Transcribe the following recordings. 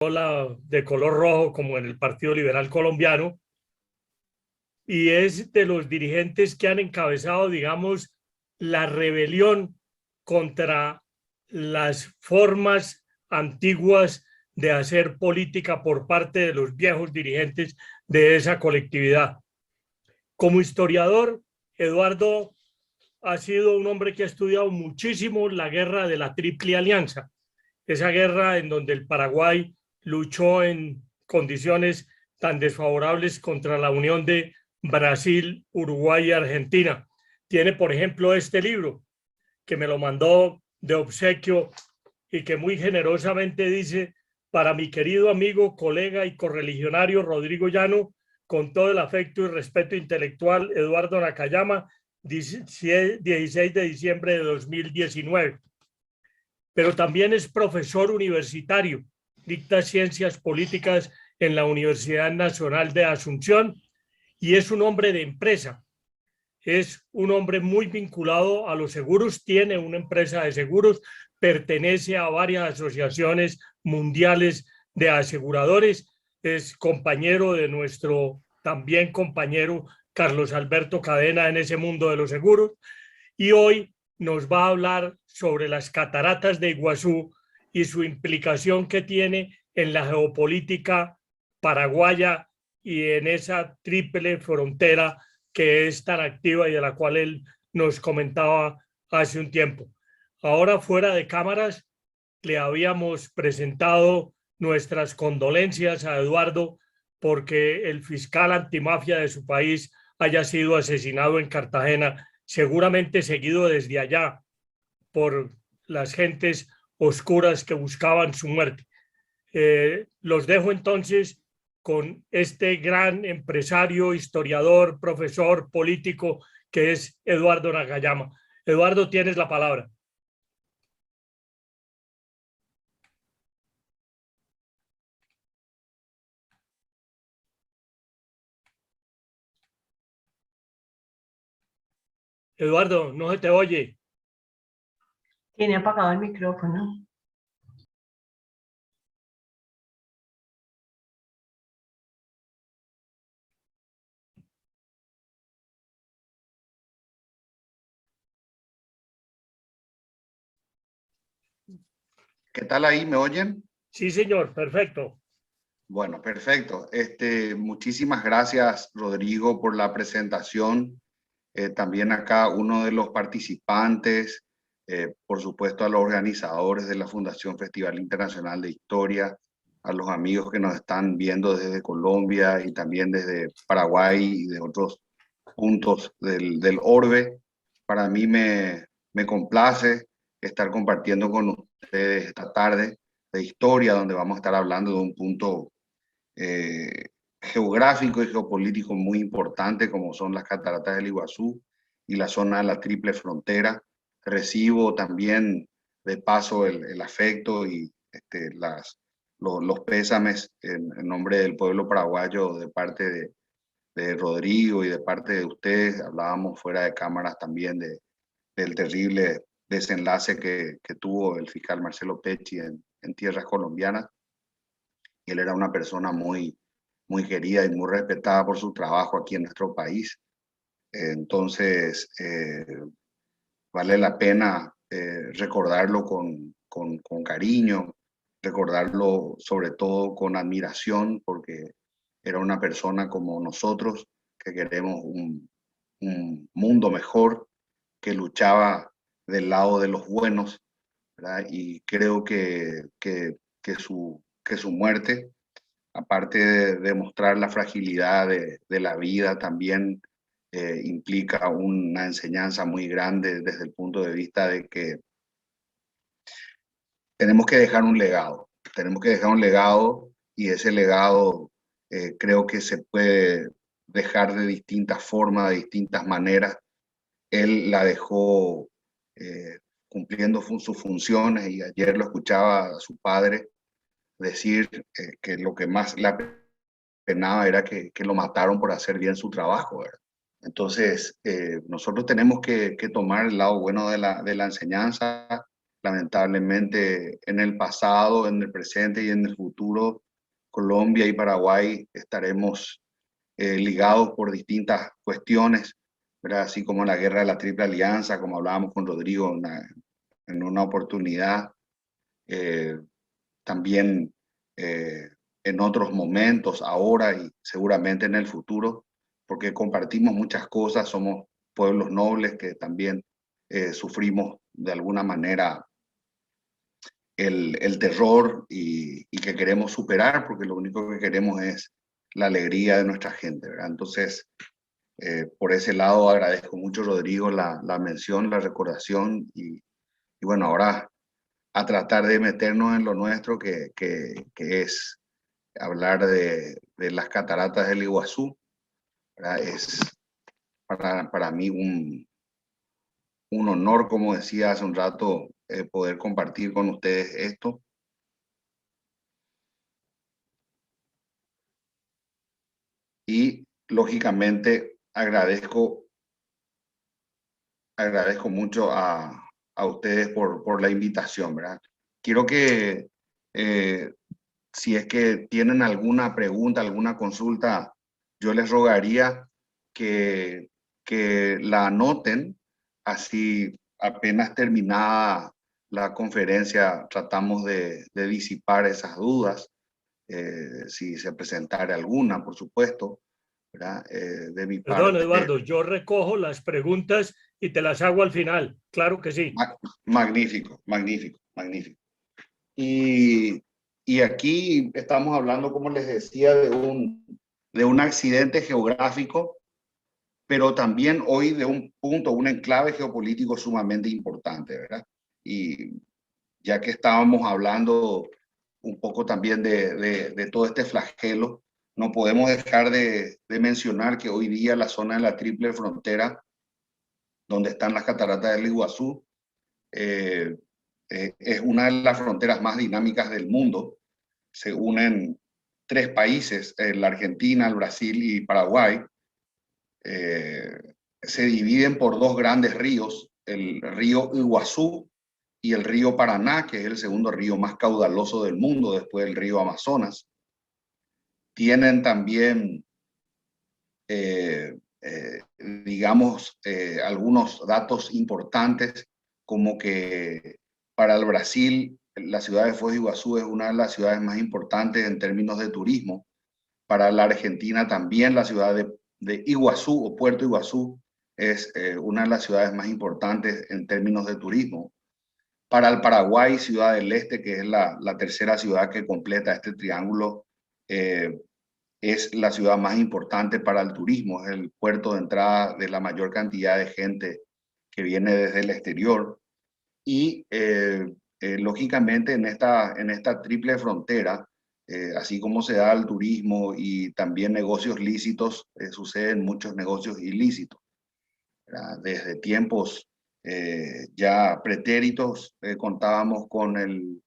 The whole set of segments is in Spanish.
De color rojo como en el Partido Liberal Colombiano, y es de los dirigentes que han encabezado, digamos, la rebelión contra las formas antiguas de hacer política por parte de los viejos dirigentes de esa colectividad. Como historiador, Eduardo ha sido un hombre que ha estudiado muchísimo la guerra de la Triple Alianza, esa guerra en donde el Paraguay luchó en condiciones tan desfavorables contra la unión de Brasil, Uruguay y Argentina. Tiene, por ejemplo, este libro que me lo mandó de obsequio y que muy generosamente dice: para mi querido amigo, colega y correligionario Rodrigo Llano, con todo el afecto y respeto intelectual, Eduardo Nakayama, 16 de diciembre de 2019. Pero también es profesor universitario, dicta ciencias políticas en la Universidad Nacional de Asunción y es un hombre de empresa. Es un hombre muy vinculado a los seguros, tiene una empresa de seguros, pertenece a varias asociaciones mundiales de aseguradores, es compañero de nuestro también compañero Carlos Alberto Cadena en ese mundo de los seguros, y hoy nos va a hablar sobre las cataratas de Iguazú y su implicación que tiene en la geopolítica paraguaya y en esa triple frontera que es tan activa y de la cual él nos comentaba hace un tiempo. Ahora, fuera de cámaras, le habíamos presentado nuestras condolencias a Eduardo porque el fiscal antimafia de su país haya sido asesinado en Cartagena, seguramente seguido desde allá por las gentes oscuras que buscaban su muerte. Los dejo entonces con este gran empresario, historiador, profesor, político que es Eduardo Nakayama. Eduardo, tienes la palabra. Eduardo, no se te oye. Tiene apagado el micrófono. ¿Qué tal ahí? ¿Me oyen? Sí, señor, perfecto. Bueno, perfecto. Muchísimas gracias, Rodrigo, por la presentación. También acá uno de los participantes, por supuesto a los organizadores de la Fundación Festival Internacional de Historia, a los amigos que nos están viendo desde Colombia y también desde Paraguay y de otros puntos del orbe. Para mí me complace estar compartiendo con ustedes esta tarde de historia, donde vamos a estar hablando de un punto geográfico y geopolítico muy importante, como son las cataratas del Iguazú y la zona de la Triple Frontera. Recibo también de paso el afecto y los pésames en nombre del pueblo paraguayo de parte de Rodrigo y de parte de ustedes. Hablábamos fuera de cámaras también del terrible desenlace que tuvo el fiscal Marcelo Pecci en tierras colombianas. Él era una persona muy querida y muy respetada por su trabajo aquí en nuestro país. Entonces, vale la pena recordarlo con cariño, recordarlo sobre todo con admiración, porque era una persona como nosotros, que queremos un mundo mejor, que luchaba del lado de los buenos, ¿verdad? Y creo que su muerte, aparte de demostrar la fragilidad de la vida, también implica una enseñanza muy grande desde el punto de vista de que tenemos que dejar un legado. Tenemos que dejar un legado y ese legado creo que se puede dejar de distintas formas, de distintas maneras. Él la dejó cumpliendo sus funciones y ayer lo escuchaba a su padre decir que lo que más le apenaba era que lo mataron por hacer bien su trabajo, ¿verdad? Entonces, nosotros tenemos que tomar el lado bueno de la enseñanza, Lamentablemente, en el pasado, en el presente y en el futuro, Colombia y Paraguay estaremos ligados por distintas cuestiones, ¿verdad? Así como la guerra de la Triple Alianza, como hablábamos con Rodrigo en una oportunidad, también en otros momentos, ahora y seguramente en el futuro, porque compartimos muchas cosas, somos pueblos nobles que también sufrimos de alguna manera el terror y que queremos superar, porque lo único que queremos es la alegría de nuestra gente, ¿verdad? Entonces, por ese lado agradezco mucho, Rodrigo, la mención, la recordación y bueno, ahora a tratar de meternos en lo nuestro, que es hablar de las cataratas del Iguazú, ¿verdad? Es para mí un honor, como decía hace un rato, poder compartir con ustedes esto. Y lógicamente agradezco mucho a ustedes por la invitación, ¿verdad? Quiero que si es que tienen alguna pregunta, alguna consulta, yo les rogaría que la anoten, así apenas terminada la conferencia tratamos de disipar esas dudas, si se presentara alguna, por supuesto, ¿verdad? De mi Perdón, parte. Eduardo, yo recojo las preguntas y te las hago al final. Claro que sí. Magnífico, magnífico, magnífico. Y aquí estamos hablando, como les decía, de un accidente geográfico, pero también hoy de un punto, un enclave geopolítico sumamente importante, ¿verdad? Y ya que estábamos hablando un poco también de todo este flagelo, no podemos dejar de mencionar que hoy día la zona de la Triple Frontera, donde están las cataratas del Iguazú, es una de las fronteras más dinámicas del mundo. Se unen tres países, la Argentina, el Brasil y Paraguay. Se dividen por dos grandes ríos, el río Iguazú y el río Paraná, que es el segundo río más caudaloso del mundo después del río Amazonas. Tienen también, digamos, algunos datos importantes, como que para el Brasil la ciudad de Foz de Iguazú es una de las ciudades más importantes en términos de turismo. Para la Argentina también la ciudad de Iguazú o Puerto Iguazú es una de las ciudades más importantes en términos de turismo. Para el Paraguay, Ciudad del Este, que es la tercera ciudad que completa este triángulo, es la ciudad más importante para el turismo, es el puerto de entrada de la mayor cantidad de gente que viene desde el exterior. Y lógicamente en esta triple frontera, así como se da el turismo y también negocios lícitos, suceden muchos negocios ilícitos, ¿verdad? Desde tiempos ya pretéritos contábamos con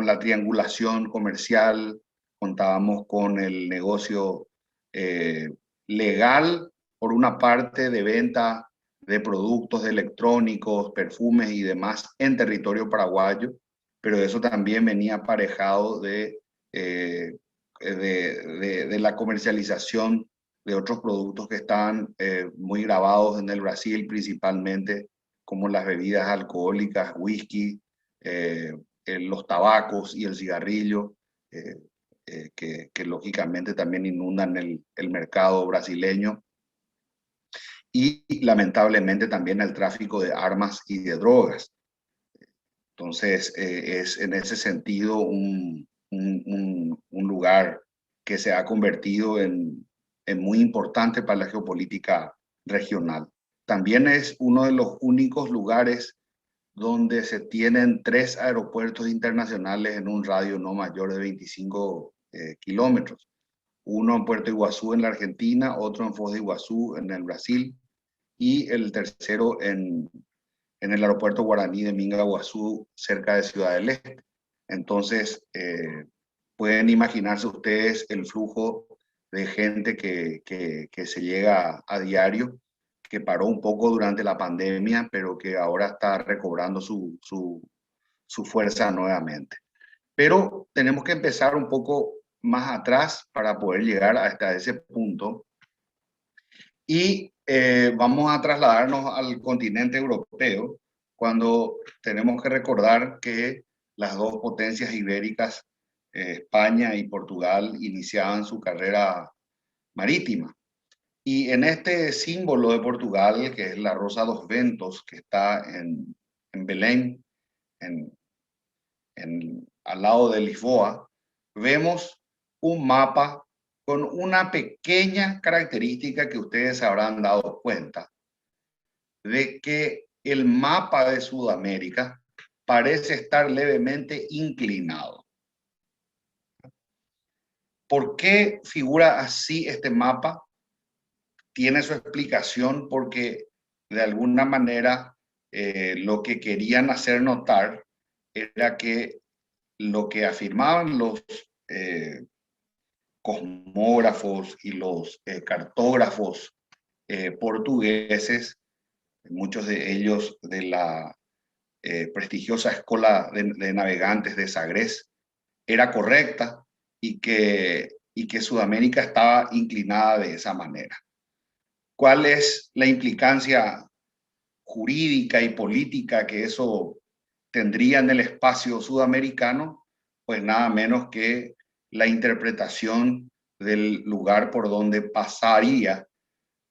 la triangulación comercial, contábamos con el negocio eh, legal, por una parte, de venta de productos electrónicos, perfumes y demás en territorio paraguayo, pero eso también venía aparejado de la comercialización de otros productos que estaban muy grabados en el Brasil, principalmente como las bebidas alcohólicas, whisky, los tabacos y el cigarrillo, que lógicamente también inundan el mercado brasileño, y lamentablemente también el tráfico de armas y de drogas. Entonces, es en ese sentido un lugar que se ha convertido en muy importante para la geopolítica regional. También es uno de los únicos lugares donde se tienen tres aeropuertos internacionales en un radio no mayor de 25 kilómetros. Uno en Puerto Iguazú en la Argentina, otro en Foz de Iguazú en el Brasil y el tercero en el aeropuerto Guaraní de Minga, Guazú, cerca de Ciudad del Este. Entonces, pueden imaginarse ustedes el flujo de gente que se llega a diario, que paró un poco durante la pandemia, pero que ahora está recobrando su fuerza nuevamente. Pero tenemos que empezar un poco más atrás para poder llegar hasta ese punto. Y vamos a trasladarnos al continente europeo, cuando tenemos que recordar que las dos potencias ibéricas, España y Portugal, iniciaban su carrera marítima. Y en este símbolo de Portugal, que es la Rosa dos Ventos, que está en Belém, al lado de Lisboa, vemos un mapa con una pequeña característica que ustedes se habrán dado cuenta, de que el mapa de Sudamérica parece estar levemente inclinado. ¿Por qué figura así este mapa? Tiene su explicación porque de alguna manera lo que querían hacer notar era que lo que afirmaban los cosmógrafos y los cartógrafos portugueses, muchos de ellos de la prestigiosa Escuela de Navegantes de Sagres, era correcta y que Sudamérica estaba inclinada de esa manera. ¿Cuál es la implicancia jurídica y política que eso tendría en el espacio sudamericano? Pues nada menos que la interpretación del lugar por donde pasaría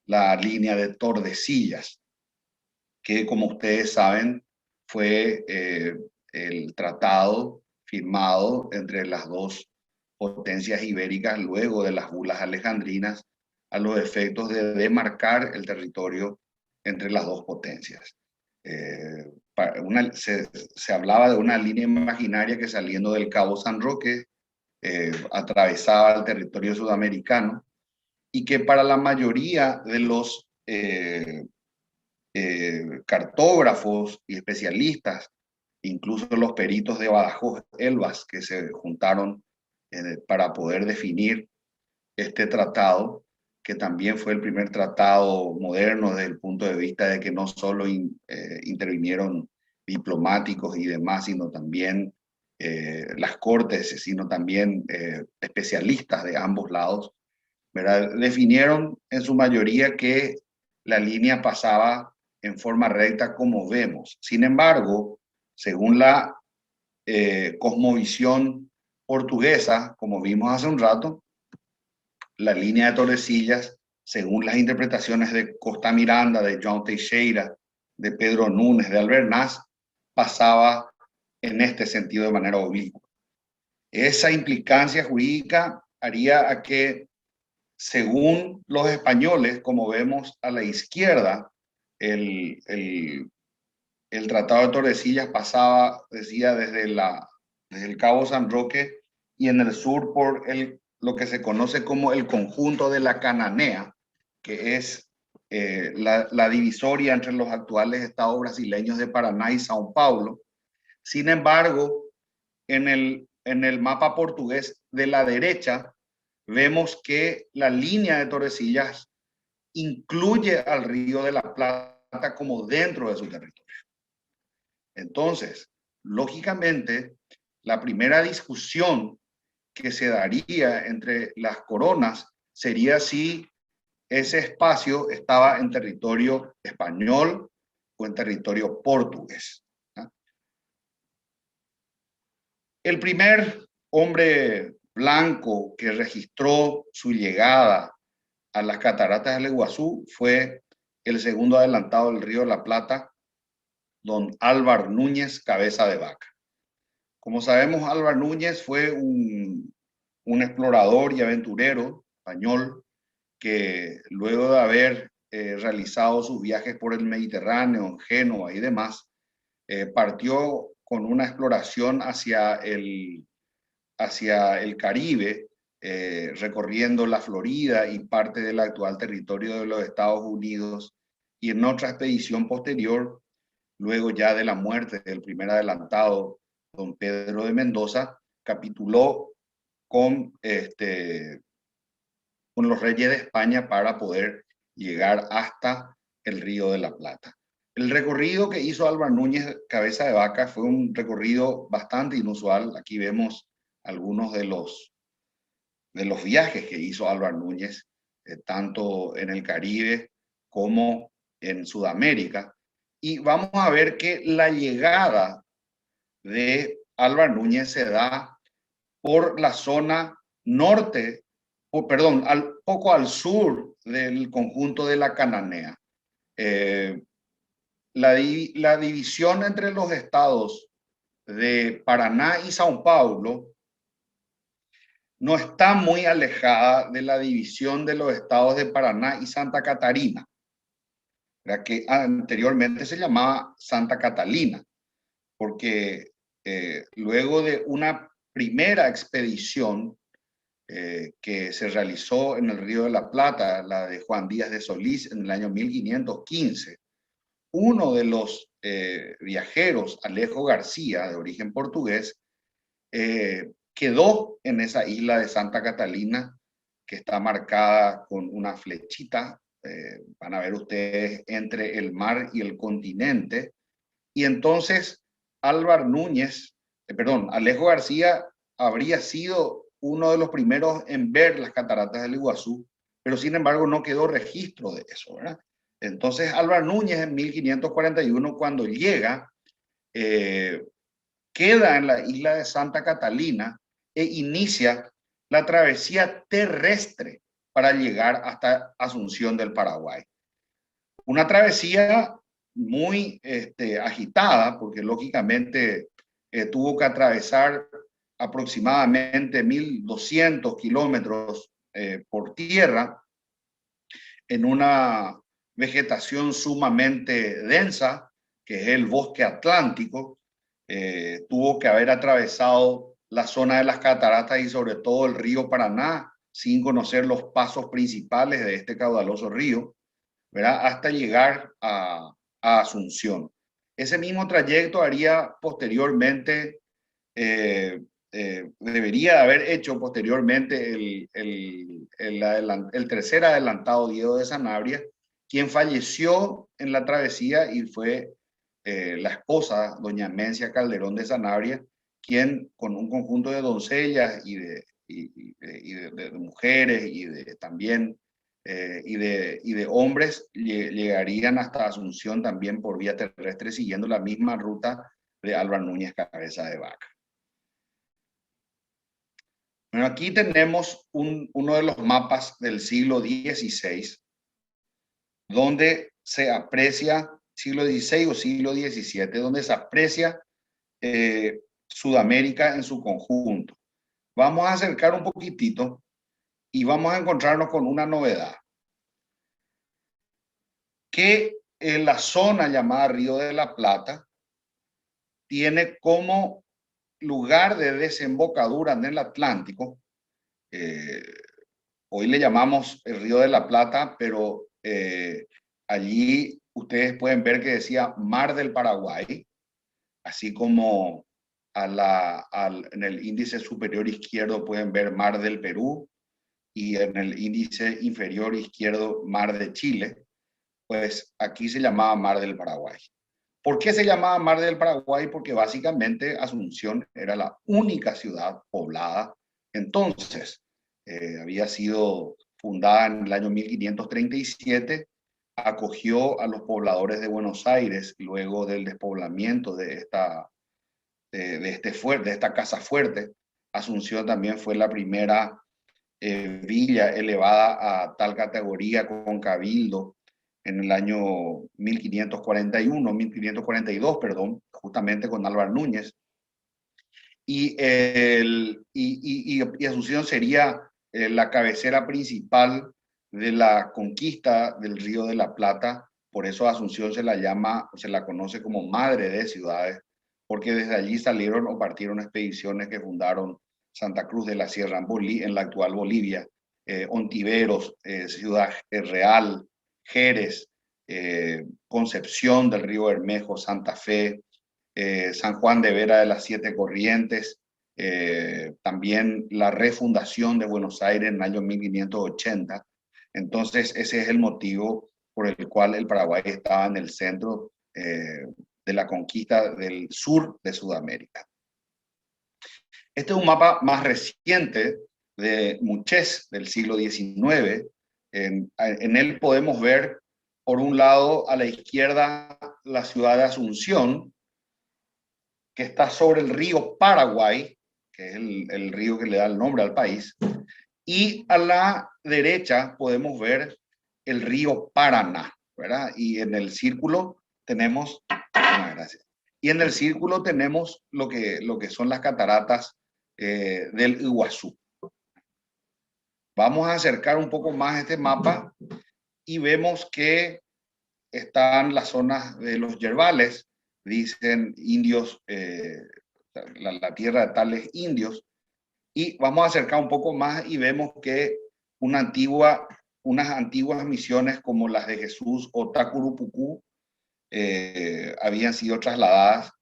la línea de Tordesillas, que como ustedes saben fue el tratado firmado entre las dos potencias ibéricas luego de las bulas alejandrinas a los efectos de demarcar el territorio entre las dos potencias. Se hablaba de una línea imaginaria que saliendo del Cabo San Roque atravesaba el territorio sudamericano y que para la mayoría de los cartógrafos y especialistas, incluso los peritos de Badajoz, Elvas, que se juntaron para poder definir este tratado, que también fue el primer tratado moderno desde el punto de vista de que no solo intervinieron diplomáticos y demás, sino también las cortes, sino también especialistas de ambos lados, ¿verdad? Definieron en su mayoría que la línea pasaba en forma recta como vemos. Sin embargo, según la cosmovisión portuguesa, como vimos hace un rato, la línea de Tordesillas, según las interpretaciones de Costa Miranda, de João Teixeira, de Pedro Núñez, de Albernaz, pasaba en este sentido de manera oblicua. Esa implicancia jurídica haría a que, según los españoles, como vemos a la izquierda, el Tratado de Tordesillas pasaba, decía, desde el Cabo San Roque y en el sur por lo que se conoce como el conjunto de la Cananea, que es la divisoria entre los actuales estados brasileños de Paraná y São Paulo. Sin embargo, en el mapa portugués de la derecha, vemos que la línea de Tordesillas incluye al Río de la Plata como dentro de su territorio. Entonces, lógicamente, la primera discusión que se daría entre las coronas sería si ese espacio estaba en territorio español o en territorio portugués. El primer hombre blanco que registró su llegada a las cataratas del Iguazú fue el segundo adelantado del Río de la Plata, don Álvar Núñez Cabeza de Vaca. Como sabemos, Álvar Núñez fue un explorador y aventurero español que luego de haber realizado sus viajes por el Mediterráneo, en Génova y demás, partió con una exploración hacia el Caribe, recorriendo la Florida y parte del actual territorio de los Estados Unidos, y en otra expedición posterior, luego ya de la muerte del primer adelantado, don Pedro de Mendoza, capituló con los reyes de España para poder llegar hasta el Río de la Plata. El recorrido que hizo Álvaro Núñez Cabeza de Vaca fue un recorrido bastante inusual. Aquí vemos algunos de los viajes que hizo Álvaro Núñez, tanto en el Caribe como en Sudamérica. Y vamos a ver que la llegada de Álvaro Núñez se da por la zona norte, perdón, poco al sur del conjunto de la Cananea. La división entre los estados de Paraná y São Paulo no está muy alejada de la división de los estados de Paraná y Santa Catarina, que anteriormente se llamaba Santa Catalina, porque luego de una primera expedición que se realizó en el Río de la Plata, la de Juan Díaz de Solís en el año 1515, uno de los viajeros, Alejo García, de origen portugués, quedó en esa isla de Santa Catalina, que está marcada con una flechita, van a ver ustedes, entre el mar y el continente. Y entonces Álvaro Núñez, Alejo García habría sido uno de los primeros en ver las cataratas del Iguazú, pero sin embargo no quedó registro de eso, ¿verdad? Entonces Álvaro Núñez en 1541, cuando llega, queda en la isla de Santa Catalina e inicia la travesía terrestre para llegar hasta Asunción del Paraguay. Una travesía muy agitada, porque lógicamente tuvo que atravesar aproximadamente 1.200 kilómetros por tierra en una vegetación sumamente densa, que es el bosque atlántico. Tuvo que haber atravesado la zona de las cataratas y sobre todo el río Paraná sin conocer los pasos principales de este caudaloso río, ¿verdad? Hasta llegar a Asunción. Ese mismo trayecto haría posteriormente, debería haber hecho posteriormente el tercer adelantado Diego de Sanabria, quien falleció en la travesía y fue la esposa, doña Mencia Calderón de Sanabria, quien con un conjunto de doncellas y de mujeres y también y de hombres llegarían hasta Asunción también por vía terrestre, siguiendo la misma ruta de Álvaro Núñez Cabeza de Vaca. Bueno, aquí tenemos uno de los mapas del siglo XVI, donde se aprecia, siglo XVI o siglo XVII, donde se aprecia Sudamérica en su conjunto. Vamos a acercar un poquitito y vamos a encontrarnos con una novedad. Que en la zona llamada Río de la Plata tiene como lugar de desembocadura en el Atlántico. Hoy le llamamos el Río de la Plata, pero allí ustedes pueden ver que decía Mar del Paraguay, así como en el índice superior izquierdo pueden ver Mar del Perú y en el índice inferior izquierdo Mar de Chile. Pues aquí se llamaba Mar del Paraguay. ¿Por qué se llamaba Mar del Paraguay? Porque básicamente Asunción era la única ciudad poblada. Entonces, había sido fundada en el año 1537, acogió a los pobladores de Buenos Aires luego del despoblamiento de esta casa fuerte. Asunción también fue la primera villa elevada a tal categoría con cabildo en el año 1542, perdón, justamente con Álvaro Núñez. Y Asunción sería la cabecera principal de la conquista del Río de la Plata. Por eso Asunción se la conoce como madre de ciudades, porque desde allí salieron o partieron expediciones que fundaron Santa Cruz de la Sierra en la actual Bolivia, Ontiveros, Ciudad Real, Jerez, Concepción del Río Bermejo, Santa Fe, San Juan de Vera de las Siete Corrientes, también la refundación de Buenos Aires en el año 1580. Entonces ese es el motivo por el cual el Paraguay estaba en el centro de la conquista del sur de Sudamérica. Este es un mapa más reciente de Muchés del siglo XIX. En él podemos ver, por un lado, a la izquierda, la ciudad de Asunción, que está sobre el río Paraguay, que es el río que le da el nombre al país, y a la derecha podemos ver el río Paraná, ¿verdad? Y en el círculo tenemos, gracias, y en el círculo tenemos lo que son las cataratas del Iguazú. Vamos a acercar un poco más este mapa y vemos que están las zonas de los yerbales, dicen indios, la tierra de tales indios, y vamos a acercar un poco más y vemos que unas antiguas misiones como las de Jesús o Tacurupucú habían sido trasladadas,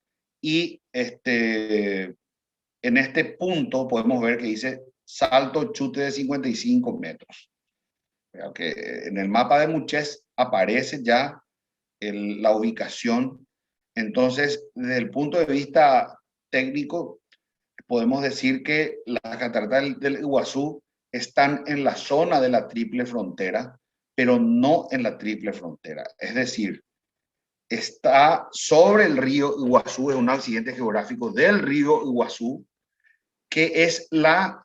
y en este punto podemos ver que dice salto chute de 55 metros. Que en el mapa de Muchés aparece ya la ubicación. Entonces, desde el punto de vista técnico, podemos decir que las cataratas del Iguazú están en la zona de la triple frontera, pero no en la triple frontera. Es decir, está sobre el río Iguazú, es un accidente geográfico del río Iguazú, que es la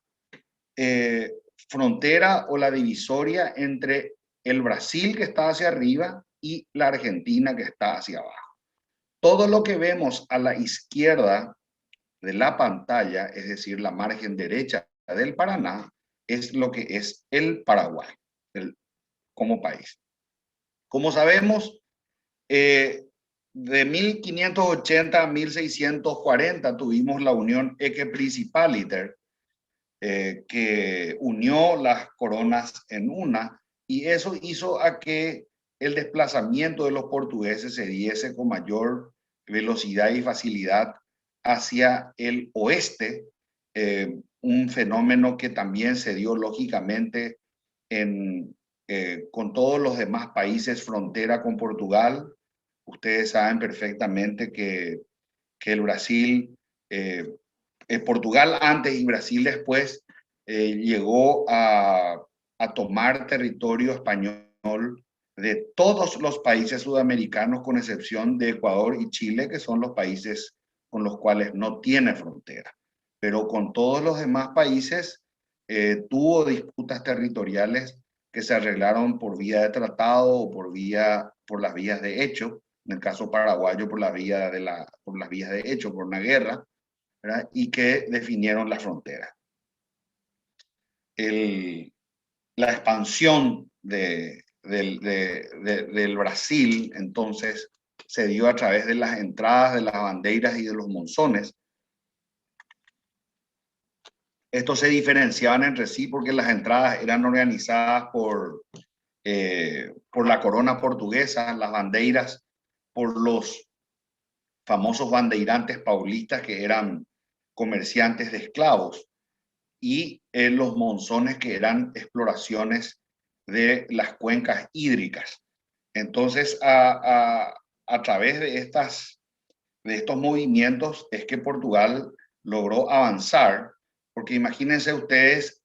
frontera o la divisoria entre el Brasil, que está hacia arriba, y la Argentina, que está hacia abajo. Todo lo que vemos a la izquierda de la pantalla, es decir, la margen derecha del Paraná, es lo que es el Paraguay como país. Como sabemos, de 1580 a 1640 tuvimos la unión Ecce Principaliter, que unió las coronas en una, y eso hizo a que el desplazamiento de los portugueses se diese con mayor velocidad y facilidad hacia el oeste, un fenómeno que también se dio lógicamente con todos los demás países frontera con Portugal. Ustedes saben perfectamente que el Brasil, Portugal antes y Brasil después, llegó a tomar territorio español de todos los países sudamericanos, con excepción de Ecuador y Chile, que son los países con los cuales no tiene frontera. Pero con todos los demás países tuvo disputas territoriales que se arreglaron por vía de tratado o por las vías de hecho. En el caso paraguayo, por las vías de hecho, por una guerra, ¿verdad? Y que definieron la frontera. La expansión del Brasil, entonces, se dio a través de las entradas de las bandeiras y de los monzones. Estos se diferenciaban entre sí porque las entradas eran organizadas por la corona portuguesa, las bandeiras por los famosos bandeirantes paulistas, que eran comerciantes de esclavos, y los monzones, que eran exploraciones de las cuencas hídricas. Entonces, a través de estos movimientos es que Portugal logró avanzar, porque imagínense ustedes,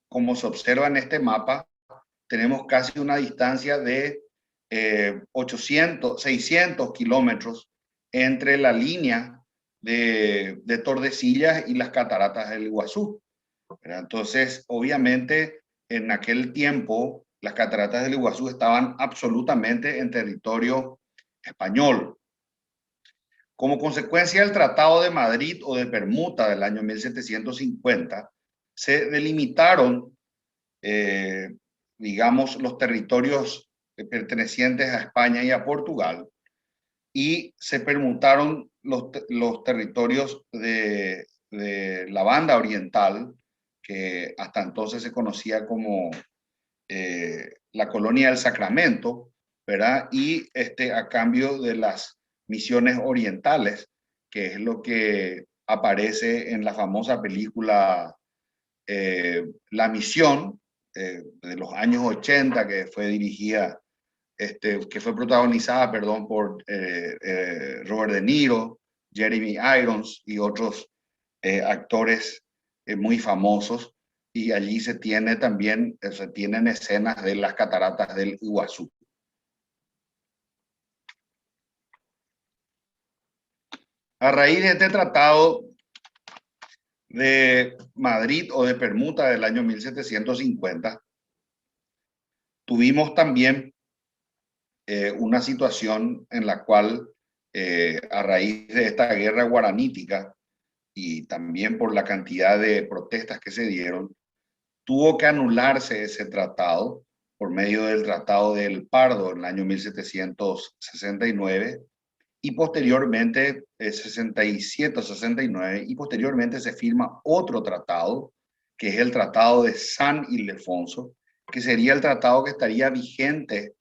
como se observa en este mapa, tenemos casi una distancia de 600 kilómetros entre la línea de Tordesillas y las cataratas del Iguazú. Entonces, obviamente, en aquel tiempo, las cataratas del Iguazú estaban absolutamente en territorio español. Como consecuencia del Tratado de Madrid o de Permuta del año 1750, se delimitaron, digamos, los territorios pertenecientes a España y a Portugal, y se permutaron los territorios de la banda oriental, que hasta entonces se conocía como la colonia del Sacramento, ¿verdad? Y a cambio de las misiones orientales, que es lo que aparece en la famosa película La Misión, de los años 80, que fue dirigida que fue protagonizada, perdón, por Robert De Niro, Jeremy Irons y otros actores muy famosos. Y allí se tiene también, se tienen escenas de las cataratas del Iguazú. A raíz de este tratado de Madrid o de Permuta del año 1750, tuvimos también una situación en la cual, a raíz de esta guerra guaranítica y también por la cantidad de protestas que se dieron, tuvo que anularse ese tratado por medio del Tratado del Pardo en el año 1769 y posteriormente 67 o 69, y posteriormente se firma otro tratado, que es el Tratado de San Ildefonso, que sería el tratado que estaría vigente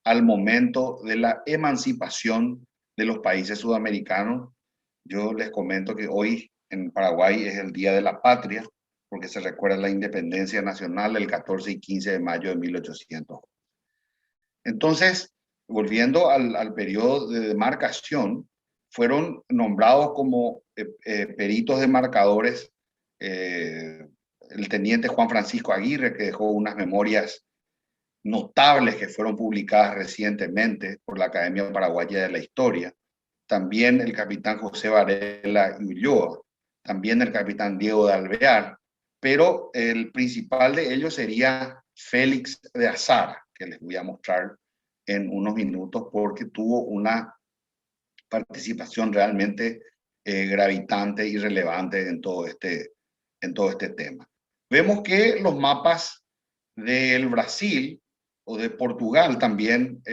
al momento de la emancipación de los países sudamericanos. Yo les comento que hoy en Paraguay es el Día de la Patria, porque se recuerda la independencia nacional el 14 y 15 de mayo de 1800. Entonces, volviendo al periodo de demarcación, fueron nombrados como peritos demarcadores el teniente Juan Francisco Aguirre, que dejó unas memorias notables que fueron publicadas recientemente por la Academia Paraguaya de la Historia. También el capitán José Varela y Ulloa, también el capitán Diego de Alvear, pero el principal de ellos sería Félix de Azara, que les voy a mostrar en unos minutos porque tuvo una participación realmente gravitante y relevante en todo este tema. Vemos que los mapas del Brasil o de Portugal también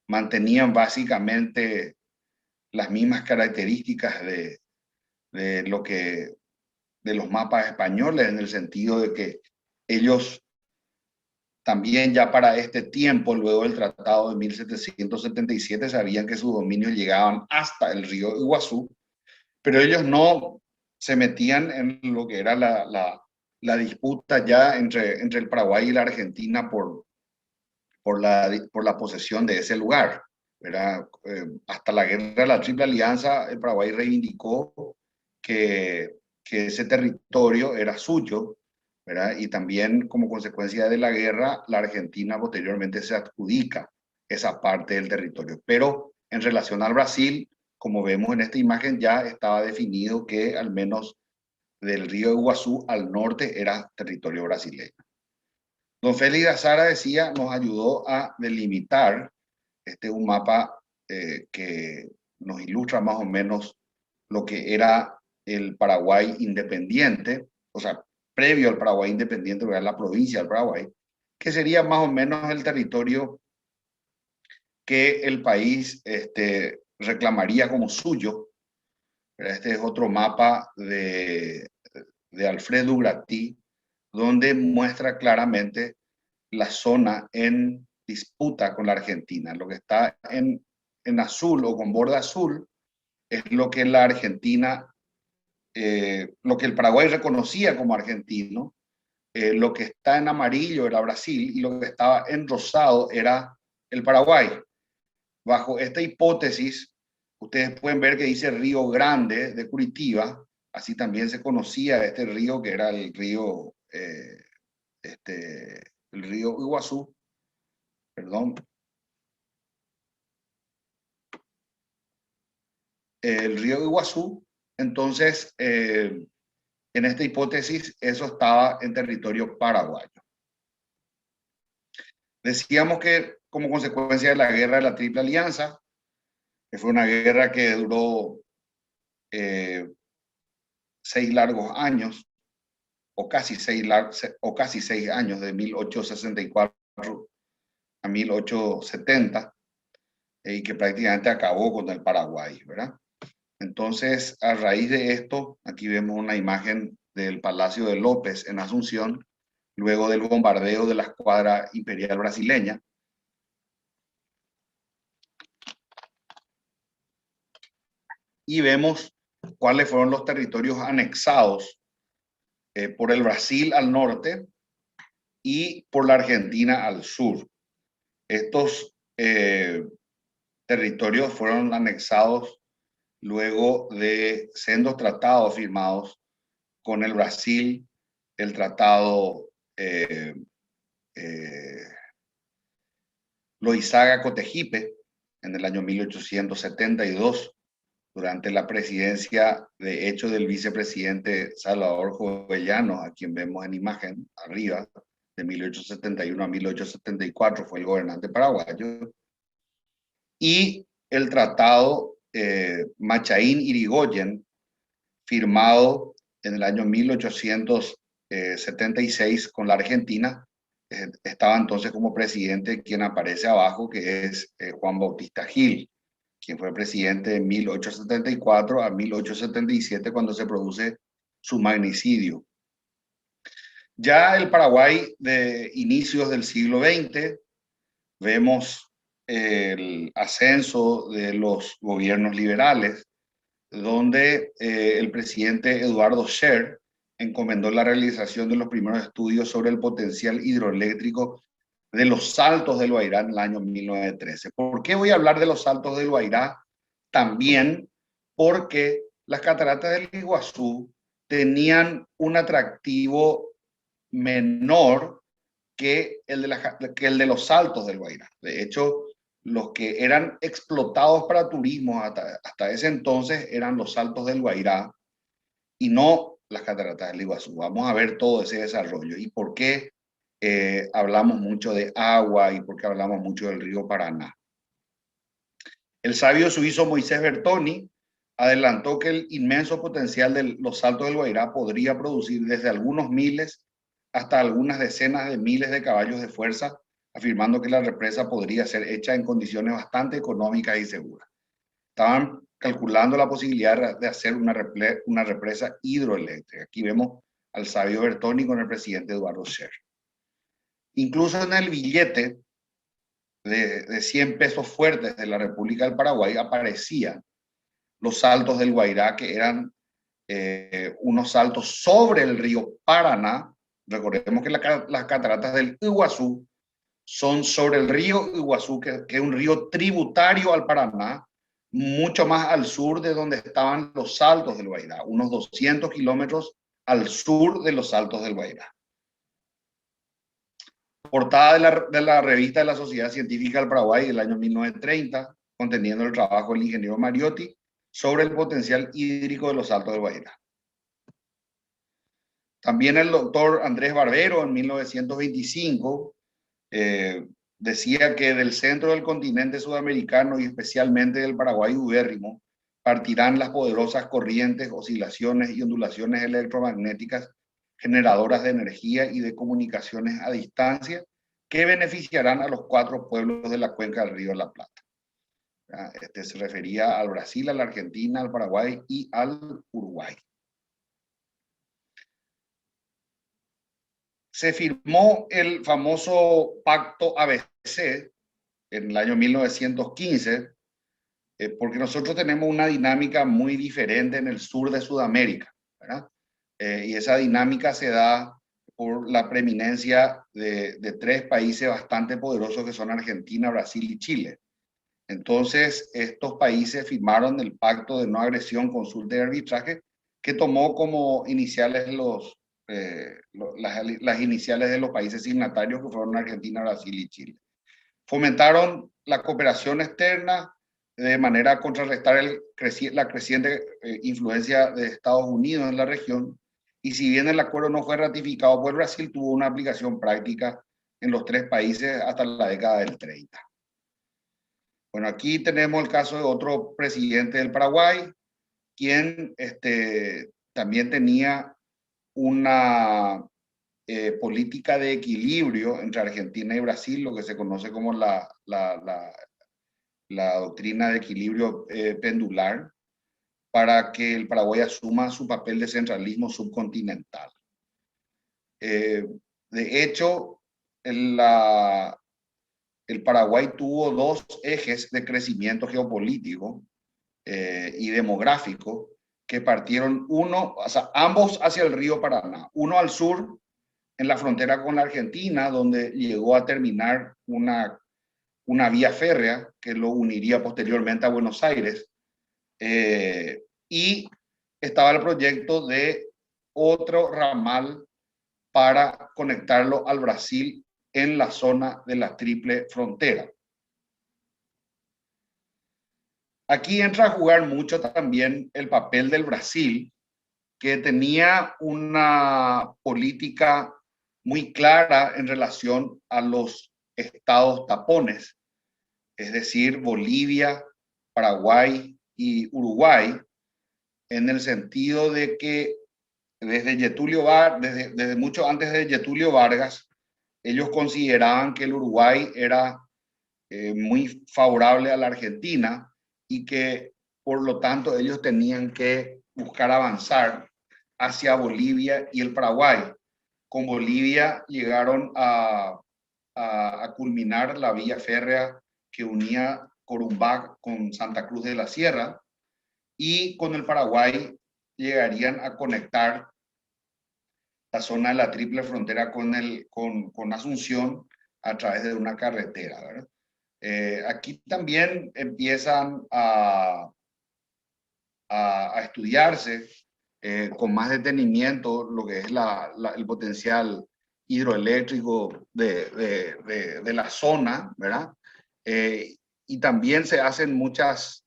mantenían básicamente las mismas características de los mapas españoles, en el sentido de que ellos también ya para este tiempo, luego del Tratado de 1777, sabían que sus dominios llegaban hasta el río Iguazú, pero ellos no se metían en lo que era la disputa ya entre el Paraguay y la Argentina por la posesión de ese lugar. Hasta la guerra de la Triple Alianza, el Paraguay reivindicó que ese territorio era suyo, ¿verdad? Y también como consecuencia de la guerra, la Argentina posteriormente se adjudica esa parte del territorio. Pero en relación al Brasil, como vemos en esta imagen, ya estaba definido que al menos del río Iguazú al norte era territorio brasileño. Don Félix de Azara decía, nos ayudó a delimitar un mapa que nos ilustra más o menos lo que era el Paraguay independiente, o sea, previo al Paraguay independiente, ¿verdad? La provincia del Paraguay, que sería más o menos el territorio que el país reclamaría como suyo. Este es otro mapa de Alfredo Ugratí, donde muestra claramente la zona en disputa con la Argentina. Lo que está en azul o con borde azul es lo que la Argentina, lo que el Paraguay reconocía como argentino, lo que está en amarillo era Brasil y lo que estaba en rosado era el Paraguay. Bajo esta hipótesis, ustedes pueden ver que dice Río Grande de Curitiba, así también se conocía este río, que era el río Iguazú, perdón. El río Iguazú, entonces, en esta hipótesis, eso estaba en territorio paraguayo. Decíamos que como consecuencia de la guerra de la Triple Alianza, que fue una guerra que duró 6 largos años, o casi 6 años, de 1864 a 1870, y que prácticamente acabó con el Paraguay, ¿verdad? Entonces, a raíz de esto, aquí vemos una imagen del Palacio de López en Asunción, luego del bombardeo de la escuadra imperial brasileña. Y vemos cuáles fueron los territorios anexados por el Brasil al norte y por la Argentina al sur. Estos territorios fueron anexados luego de sendos tratados firmados con el Brasil, el tratado Loizaga-Cotegipe en el año 1872, durante la presidencia, de hecho, del vicepresidente Salvador Jovellanos, a quien vemos en imagen arriba, de 1871 a 1874, fue el gobernante paraguayo, y el tratado Machaín-Irigoyen, firmado en el año 1876 con la Argentina. Estaba entonces como presidente quien aparece abajo, que es Juan Bautista Gil, quien fue presidente de 1874 a 1877, cuando se produce su magnicidio. Ya el Paraguay de inicios del siglo XX, vemos el ascenso de los gobiernos liberales, donde el presidente Eduardo Scher encomendó la realización de los primeros estudios sobre el potencial hidroeléctrico de los Saltos del Guairá en el año 1913. ¿Por qué voy a hablar de los Saltos del Guairá? También porque las cataratas del Iguazú tenían un atractivo menor que el de los Saltos del Guairá. De hecho, los que eran explotados para turismo hasta ese entonces eran los Saltos del Guairá y no las cataratas del Iguazú. Vamos a ver todo ese desarrollo y por qué hablamos mucho de agua y por qué hablamos mucho del río Paraná. El sabio suizo Moisés Bertoni adelantó que el inmenso potencial de los Saltos del Guairá podría producir desde algunos miles hasta algunas decenas de miles de caballos de fuerza, afirmando que la represa podría ser hecha en condiciones bastante económicas y seguras. Estaban calculando la posibilidad de hacer una represa hidroeléctrica. Aquí vemos al sabio Bertoni con el presidente Eduardo Scher. Incluso en el billete de 100 pesos fuertes de la República del Paraguay aparecían los Saltos del Guairá, que eran unos saltos sobre el río Paraná. Recordemos que las cataratas del Iguazú son sobre el río Iguazú, que es un río tributario al Paraná, mucho más al sur de donde estaban los Saltos del Guairá, unos 200 kilómetros al sur de los Saltos del Guairá. Portada de la revista de la Sociedad Científica del Paraguay del año 1930, conteniendo el trabajo del ingeniero Mariotti sobre el potencial hídrico de los Saltos del Guairá. También el doctor Andrés Barbero en 1925 decía que del centro del continente sudamericano y especialmente del Paraguay ubérrimo partirán las poderosas corrientes, oscilaciones y ondulaciones electromagnéticas generadoras de energía y de comunicaciones a distancia que beneficiarán a los 4 pueblos de la cuenca del río de la Plata. Este se refería al Brasil, a la Argentina, al Paraguay y al Uruguay. Se firmó el famoso Pacto ABC en el año 1915, porque nosotros tenemos una dinámica muy diferente en el sur de Sudamérica, ¿verdad? Y esa dinámica se da por la preeminencia de 3 países bastante poderosos que son Argentina, Brasil y Chile. Entonces, estos países firmaron el Pacto de No Agresión, Consulta y Arbitraje, que tomó como iniciales las iniciales de los países signatarios, que fueron Argentina, Brasil y Chile. Fomentaron la cooperación externa de manera a contrarrestar la creciente influencia de Estados Unidos en la región, y si bien el acuerdo no fue ratificado por Brasil, tuvo una aplicación práctica en los 3 países hasta la década del 30. Bueno, aquí tenemos el caso de otro presidente del Paraguay, quien también tenía una política de equilibrio entre Argentina y Brasil, lo que se conoce como la doctrina de equilibrio pendular, para que el Paraguay asuma su papel de centralismo subcontinental. De hecho, el Paraguay tuvo 2 ejes de crecimiento geopolítico y demográfico que partieron ambos hacia el río Paraná. Uno al sur, en la frontera con la Argentina, donde llegó a terminar una una vía férrea que lo uniría posteriormente a Buenos Aires, y estaba el proyecto de otro ramal para conectarlo al Brasil en la zona de la triple frontera. Aquí entra a jugar mucho también el papel del Brasil, que tenía una política muy clara en relación a los estados tapones, es decir, Bolivia, Paraguay y Uruguay, en el sentido de que desde mucho antes de Getúlio Vargas, ellos consideraban que el Uruguay era muy favorable a la Argentina y que por lo tanto ellos tenían que buscar avanzar hacia Bolivia y el Paraguay. Con Bolivia llegaron a culminar la vía férrea que unía Corumbá con Santa Cruz de la Sierra, y con el Paraguay llegarían a conectar la zona de la triple frontera con Asunción a través de una carretera, ¿verdad? Aquí también empiezan a estudiarse con más detenimiento lo que es el potencial hidroeléctrico de la zona, ¿verdad? Y también se hacen muchas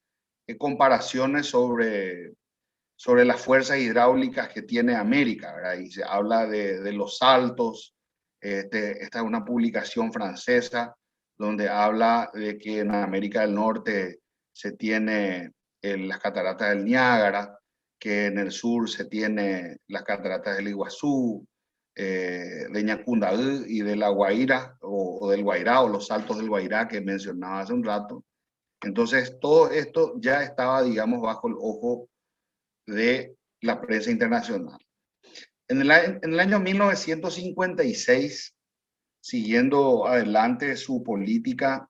comparaciones sobre las fuerzas hidráulicas que tiene América, ¿verdad? Y se habla de los saltos. Esta es una publicación francesa donde habla de que en América del Norte se tiene las cataratas del Niágara, que en el sur se tiene las cataratas del Iguazú, de Ñacundaí y de la Guaira, o del Guairá, o los saltos del Guairá que mencionaba hace un rato. Entonces, todo esto ya estaba, digamos, bajo el ojo de la prensa internacional. En el año 1956, siguiendo adelante su política,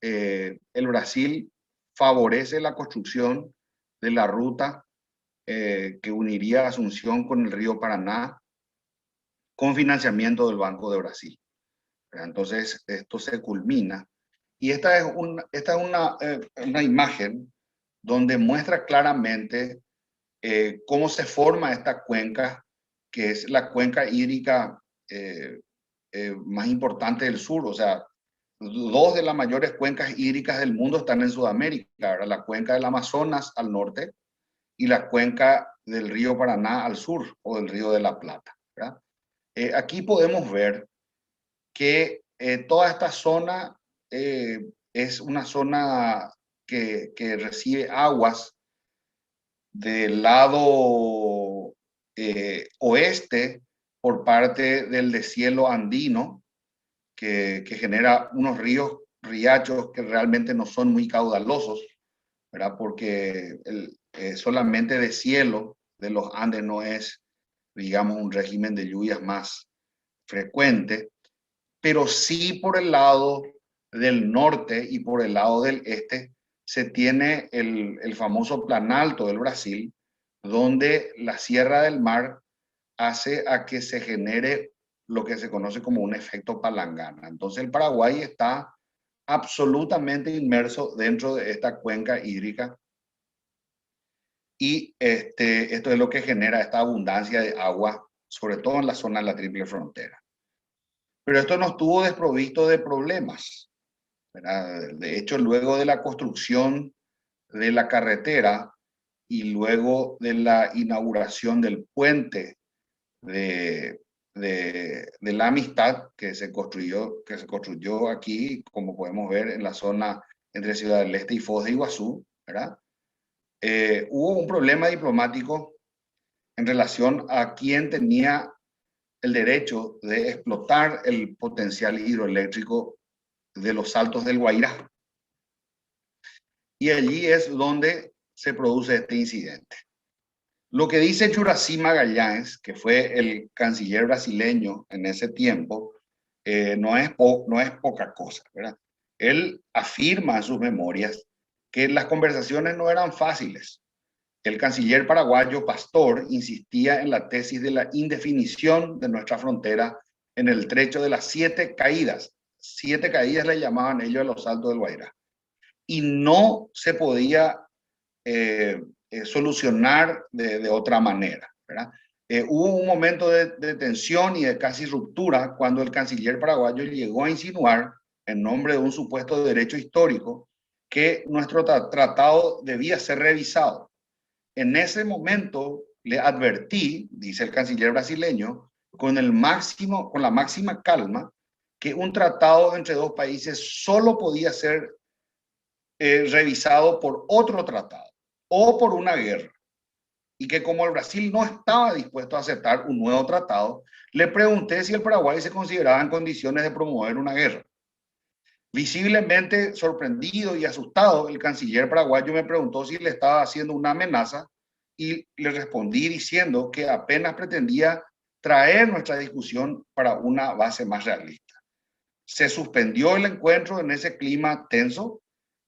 el Brasil favorece la construcción de la ruta que uniría Asunción con el río Paraná, con financiamiento del Banco de Brasil. Entonces, esto se culmina. Y esta es una imagen donde muestra claramente cómo se forma esta cuenca, que es la cuenca hídrica más importante del sur. O sea, dos de las mayores cuencas hídricas del mundo están en Sudamérica, ¿verdad? La cuenca del Amazonas al norte y la cuenca del río Paraná al sur, o del río de la Plata, ¿verdad? Aquí podemos ver que toda esta zona es una zona que recibe aguas del lado oeste por parte del deshielo andino, que genera unos riachos que realmente no son muy caudalosos, ¿verdad? Porque solamente deshielo de los Andes no es, digamos, un régimen de lluvias más frecuente, pero sí por el lado del norte y por el lado del este se tiene el famoso Planalto del Brasil, donde la Sierra del Mar hace a que se genere lo que se conoce como un efecto palangana. Entonces el Paraguay está absolutamente inmerso dentro de esta cuenca hídrica, y esto es lo que genera esta abundancia de agua, sobre todo en la zona de la triple frontera. Pero esto no estuvo desprovisto de problemas, ¿verdad? De hecho, luego de la construcción de la carretera y luego de la inauguración del puente de la Amistad que se construyó aquí, como podemos ver, en la zona entre Ciudad del Este y Foz de Iguazú, ¿verdad? Hubo un problema diplomático en relación a quién tenía el derecho de explotar el potencial hidroeléctrico de los Saltos del Guairá. Y allí es donde se produce este incidente. Lo que dice Juracy Magalhães, que fue el canciller brasileño en ese tiempo, no es poca cosa, ¿verdad? Él afirma en sus memorias que las conversaciones no eran fáciles. El canciller paraguayo Pastor insistía en la tesis de la indefinición de nuestra frontera en el trecho de las 7 caídas. 7 caídas le llamaban ellos a los saltos del Guairá. Y no se podía solucionar de otra manera, ¿verdad? Hubo un momento de tensión y de casi ruptura cuando el canciller paraguayo llegó a insinuar, en nombre de un supuesto derecho histórico, que nuestro tratado debía ser revisado. En ese momento le advertí, dice el canciller brasileño, con la máxima calma, que un tratado entre dos países solo podía ser revisado por otro tratado o por una guerra, y que como el Brasil no estaba dispuesto a aceptar un nuevo tratado, le pregunté si el Paraguay se consideraba en condiciones de promover una guerra. Visiblemente sorprendido y asustado, el canciller paraguayo me preguntó si le estaba haciendo una amenaza y le respondí diciendo que apenas pretendía traer nuestra discusión para una base más realista. Se suspendió el encuentro en ese clima tenso.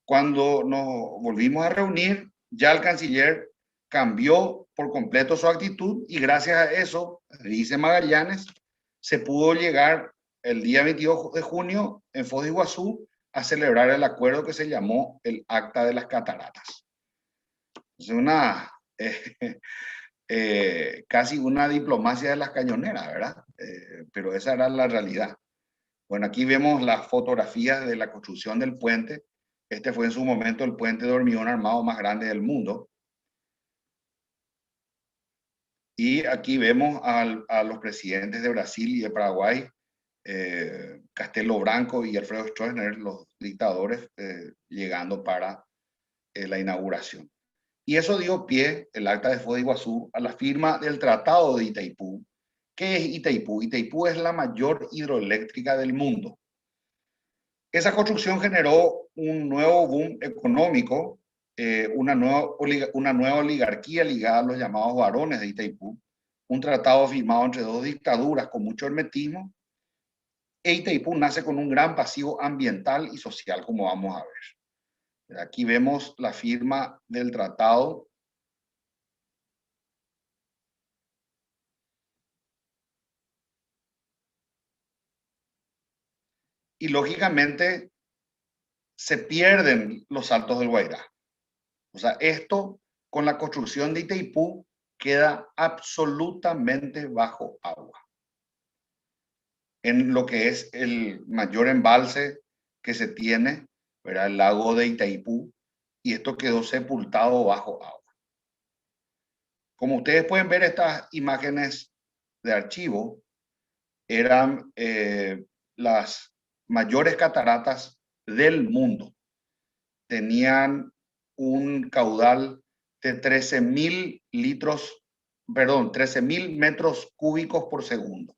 Cuando nos volvimos a reunir, ya el canciller cambió por completo su actitud y gracias a eso, dice Magallanes, se pudo llegar el día 22 de junio en Foz de Iguazú a celebrar el acuerdo que se llamó el Acta de las Cataratas. Es casi una diplomacia de las cañoneras, ¿verdad? Pero esa era la realidad. Bueno, aquí vemos las fotografías de la construcción del puente. Este fue en su momento el puente de hormigón armado más grande del mundo. Y aquí vemos a los presidentes de Brasil y de Paraguay, Castelo Branco y Alfredo Stroessner, los dictadores, llegando para la inauguración. Y eso dio pie, el Acta de Foz de Iguazú, a la firma del Tratado de Itaipú. ¿Qué es Itaipú? Itaipú es la mayor hidroeléctrica del mundo. Esa construcción generó un nuevo boom económico, una nueva oligarquía ligada a los llamados varones de Itaipú, un tratado firmado entre dos dictaduras con mucho hermetismo, e Itaipú nace con un gran pasivo ambiental y social, como vamos a ver. Aquí vemos la firma del tratado. Y lógicamente se pierden los saltos del Guairá. O sea, esto con la construcción de Itaipú queda absolutamente bajo agua. En lo que es el mayor embalse que se tiene, ¿verdad? El lago de Itaipú, y esto quedó sepultado bajo agua. Como ustedes pueden ver, estas imágenes de archivo eran las mayores cataratas del mundo. Tenían un caudal de 13.000 litros, perdón, 13.000 metros cúbicos por segundo.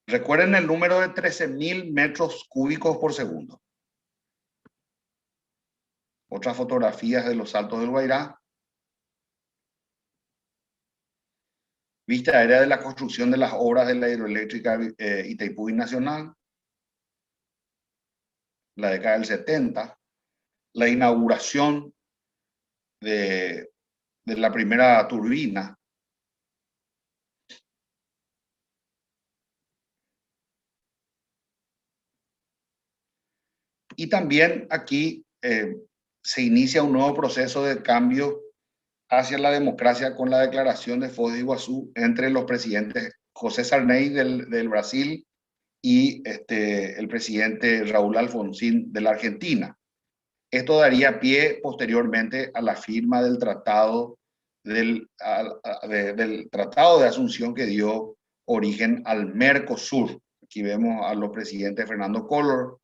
Recuerden el número de 13.000 metros cúbicos por segundo. Otras fotografías de los saltos del Guairá. Vista aérea de la construcción de las obras de la hidroeléctrica Itaipú Binacional. La década del 70. La inauguración de la primera turbina. Y también aquí se inicia un nuevo proceso de cambio hacia la democracia con la declaración de Foz de Iguazú entre los presidentes José Sarney del Brasil y el presidente Raúl Alfonsín de la Argentina. Esto daría pie posteriormente a la firma del tratado del Tratado de Asunción que dio origen al Mercosur. Aquí vemos a los presidentes Fernando Collor,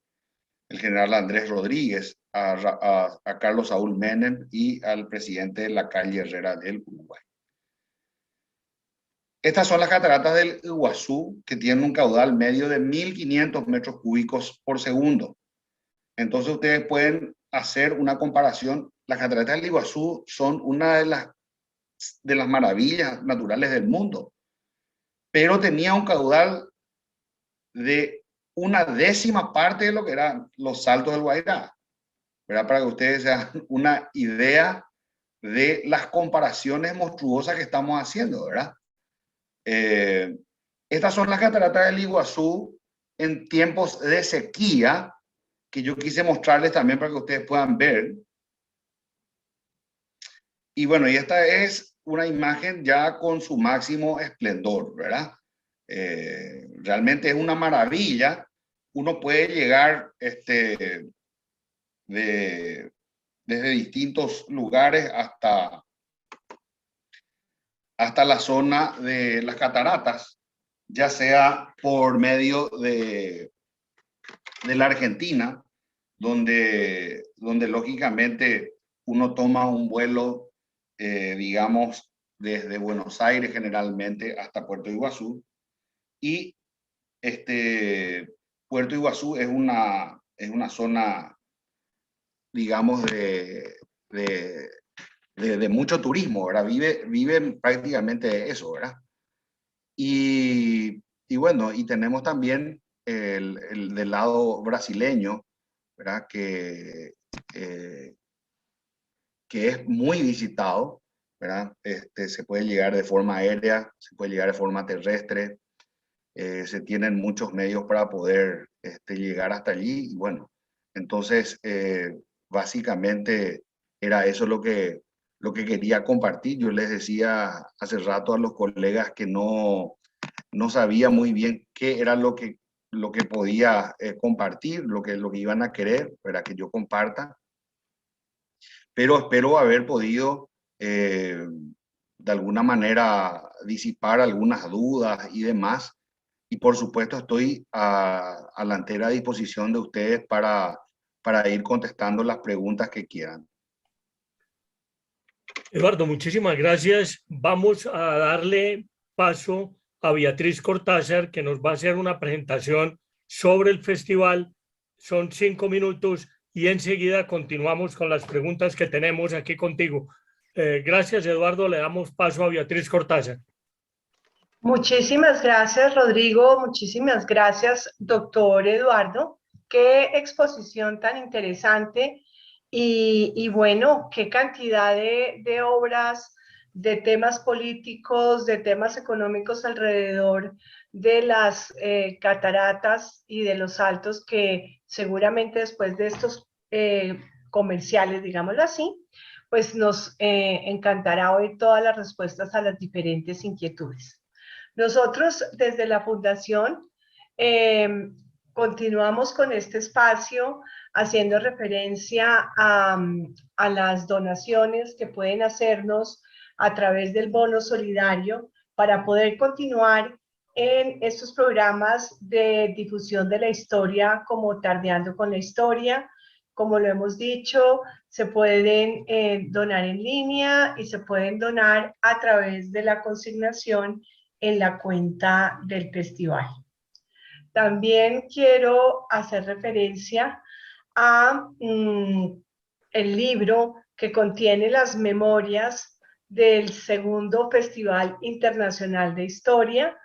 el general Andrés Rodríguez, a Carlos Saúl Menem y al presidente Lacalle Herrera del Uruguay. Estas son las cataratas del Iguazú, que tienen un caudal medio de 1.500 metros cúbicos por segundo. Entonces ustedes pueden hacer una comparación. Las cataratas del Iguazú son una de las maravillas naturales del mundo, pero tenía un caudal de una décima parte de lo que eran los saltos del Guairá, ¿verdad? Para que ustedes se hagan una idea de las comparaciones monstruosas que estamos haciendo, ¿verdad? Estas son las cataratas del Iguazú en tiempos de sequía, que yo quise mostrarles también para que ustedes puedan ver. Y bueno, y esta es una imagen ya con su máximo esplendor, ¿verdad? Realmente es una maravilla. Uno puede llegar desde distintos lugares hasta la zona de las cataratas, ya sea por medio de la Argentina, donde lógicamente uno toma un vuelo, digamos, desde Buenos Aires generalmente hasta Puerto Iguazú. Y Puerto Iguazú es una zona, digamos, de mucho turismo, ¿verdad? Viven prácticamente de eso, ¿verdad? Y bueno, y tenemos también el del lado brasileño, ¿verdad? Que es muy visitado, ¿verdad? Se puede llegar de forma aérea, se puede llegar de forma terrestre, se tienen muchos medios para poder llegar hasta allí. Y bueno, entonces, básicamente era eso lo que quería compartir. Yo les decía hace rato a los colegas que no sabía muy bien qué era lo que podía compartir, lo que iban a querer para que yo comparta, pero espero haber podido de alguna manera disipar algunas dudas y demás. Y por supuesto estoy a la entera disposición de ustedes para ir contestando las preguntas que quieran. Eduardo, muchísimas gracias. Vamos a darle paso a Beatriz Cortázar, que nos va a hacer una presentación sobre el festival. Son 5 minutos y enseguida continuamos con las preguntas que tenemos aquí contigo. Gracias, Eduardo. Le damos paso a Beatriz Cortázar. Muchísimas gracias, Rodrigo. Muchísimas gracias, doctor Eduardo. Qué exposición tan interesante y bueno, qué cantidad de obras, de temas políticos, de temas económicos alrededor de las cataratas y de los saltos que seguramente después de estos comerciales, digámoslo así, pues nos encantará oír todas las respuestas a las diferentes inquietudes. Nosotros desde la Fundación continuamos con este espacio haciendo referencia a las donaciones que pueden hacernos a través del bono solidario para poder continuar en estos programas de difusión de la historia como Tardeando con la Historia. Como lo hemos dicho, se pueden donar en línea y se pueden donar a través de la consignación en la cuenta del festival. También quiero hacer referencia a el libro que contiene las memorias del segundo Festival Internacional de Historia,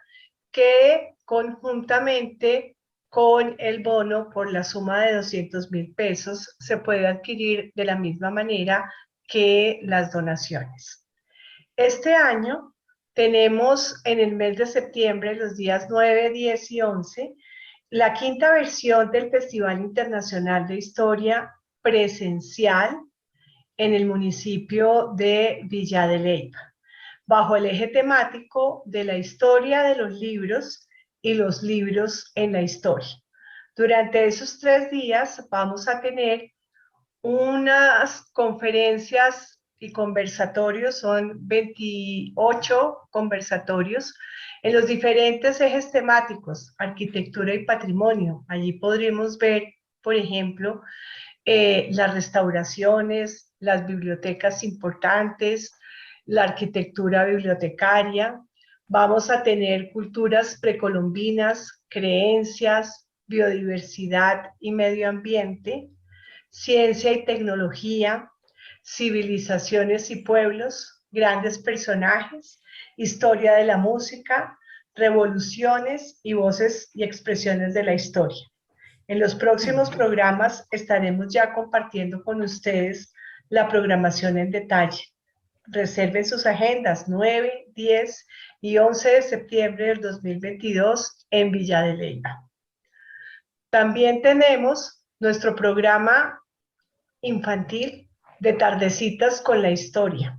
que conjuntamente con el bono por la suma de 200.000 pesos se puede adquirir de la misma manera que las donaciones. Este año tenemos en el mes de septiembre, los días 9, 10 y 11, la quinta versión del Festival Internacional de Historia presencial en el municipio de Villa de Leyva, bajo el eje temático de la historia de los libros y los libros en la historia. Durante esos 3 días vamos a tener unas conferencias y conversatorios, son 28 conversatorios en los diferentes ejes temáticos, arquitectura y patrimonio. Allí podremos ver, por ejemplo, las restauraciones, las bibliotecas importantes, la arquitectura bibliotecaria. Vamos a tener culturas precolombinas, creencias, biodiversidad y medio ambiente, ciencia y tecnología, civilizaciones y pueblos, grandes personajes, historia de la música, revoluciones y voces y expresiones de la historia. En los próximos programas estaremos ya compartiendo con ustedes la programación en detalle. Reserven sus agendas 9, 10 y 11 de septiembre del 2022 en Villa de Leyva. También tenemos nuestro programa infantil de Tardecitas con la Historia.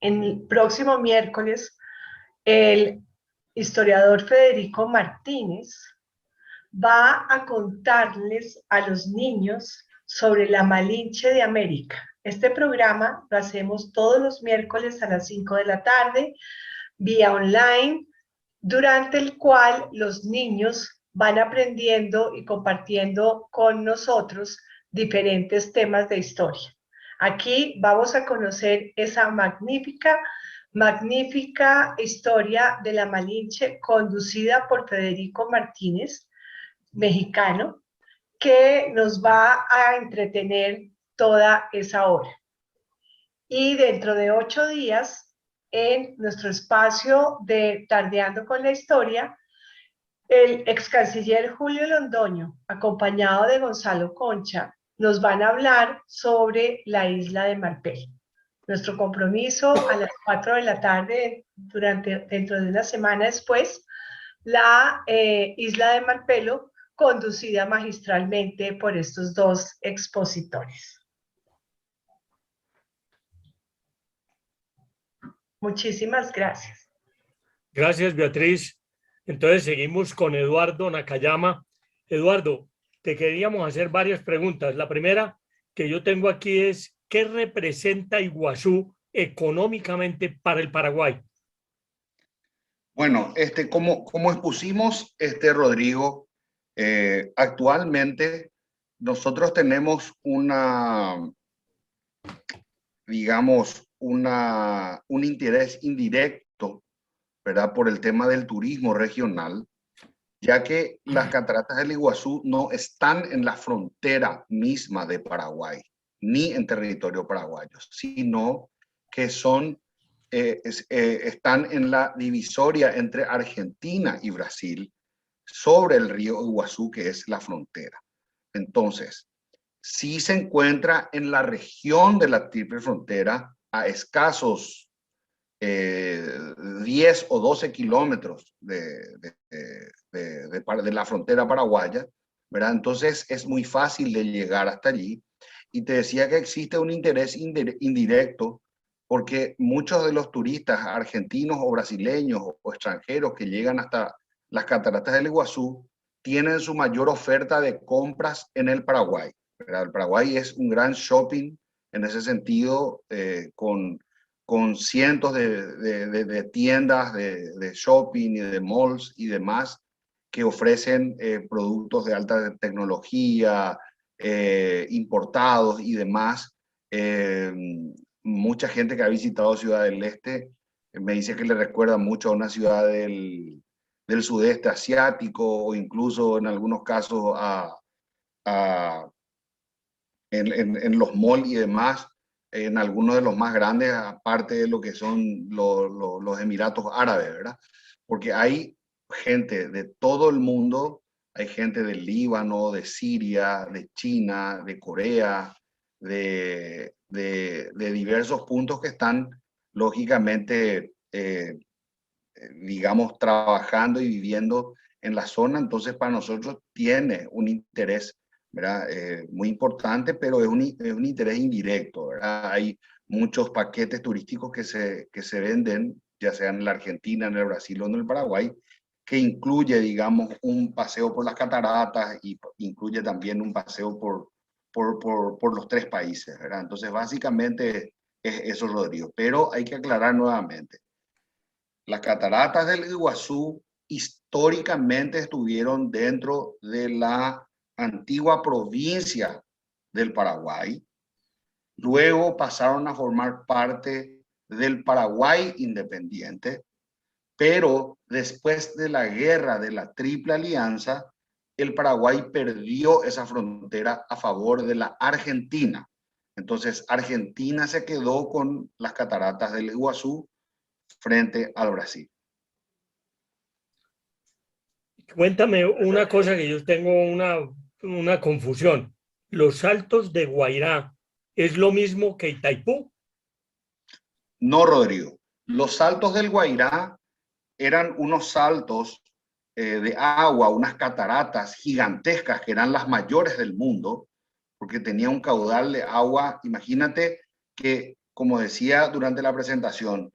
El próximo miércoles, el historiador Federico Martínez va a contarles a los niños sobre la Malinche de América. Este programa lo hacemos todos los miércoles a las 5 de la tarde, vía online, durante el cual los niños van aprendiendo y compartiendo con nosotros diferentes temas de historia. Aquí vamos a conocer esa magnífica historia de la Malinche conducida por Federico Martínez, mexicano, que nos va a entretener toda esa hora. Y dentro de 8 días, en nuestro espacio de Tardeando con la Historia, el ex canciller Julio Londoño, acompañado de Gonzalo Concha, nos van a hablar sobre la isla de Malpelo. Nuestro compromiso a las 4 de la tarde, dentro de una semana después, la isla de Malpelo, conducida magistralmente por estos dos expositores. Muchísimas gracias. Gracias, Beatriz. Entonces seguimos con Eduardo Nakayama. Eduardo, te queríamos hacer varias preguntas. La primera que yo tengo aquí es, ¿qué representa Iguazú económicamente para el Paraguay? Bueno, como expusimos, Rodrigo, actualmente nosotros tenemos un interés indirecto, ¿verdad? Por el tema del turismo regional, ya que las cataratas del Iguazú no están en la frontera misma de Paraguay, ni en territorio paraguayo, sino que están en la divisoria entre Argentina y Brasil, sobre el río Iguazú, que es la frontera. Entonces, sí se encuentra en la región de la Triple Frontera, a escasos 10 o 12 kilómetros de la frontera paraguaya, ¿verdad? Entonces es muy fácil de llegar hasta allí. Y te decía que existe un interés indirecto porque muchos de los turistas argentinos o brasileños o extranjeros que llegan hasta las cataratas del Iguazú tienen su mayor oferta de compras en el Paraguay, ¿verdad? El Paraguay es un gran shopping en ese sentido, con cientos de tiendas de shopping y de malls y demás que ofrecen productos de alta tecnología, importados y demás. Mucha gente que ha visitado Ciudad del Este me dice que le recuerda mucho a una ciudad del sudeste asiático, o incluso en algunos casos en los malls y demás, en algunos de los más grandes, aparte de lo que son los Emiratos Árabes, ¿verdad? Porque hay gente de todo el mundo, hay gente del Líbano, de Siria, de China, de Corea, de diversos puntos que están lógicamente, digamos, trabajando y viviendo en la zona. Entonces para nosotros tiene un interés, ¿verdad? Muy importante, pero es un interés indirecto, ¿verdad? Hay muchos paquetes turísticos que se venden, ya sea en la Argentina, en el Brasil o en el Paraguay, que incluye, digamos, un paseo por las cataratas y incluye también un paseo por los 3 países, ¿verdad? Entonces básicamente es eso, Rodrigo. Pero hay que aclarar nuevamente, las cataratas del Iguazú históricamente estuvieron dentro de la antigua provincia del Paraguay. Luego pasaron a formar parte del Paraguay independiente, pero después de la guerra de la Triple Alianza, el Paraguay perdió esa frontera a favor de la Argentina. Entonces, Argentina se quedó con las cataratas del Iguazú frente al Brasil. Cuéntame una cosa que yo tengo una confusión. ¿Los saltos de Guairá es lo mismo que Itaipú? No, Rodrigo. Los saltos del Guairá eran unos saltos de agua, unas cataratas gigantescas que eran las mayores del mundo, porque tenía un caudal de agua. Imagínate que, como decía durante la presentación,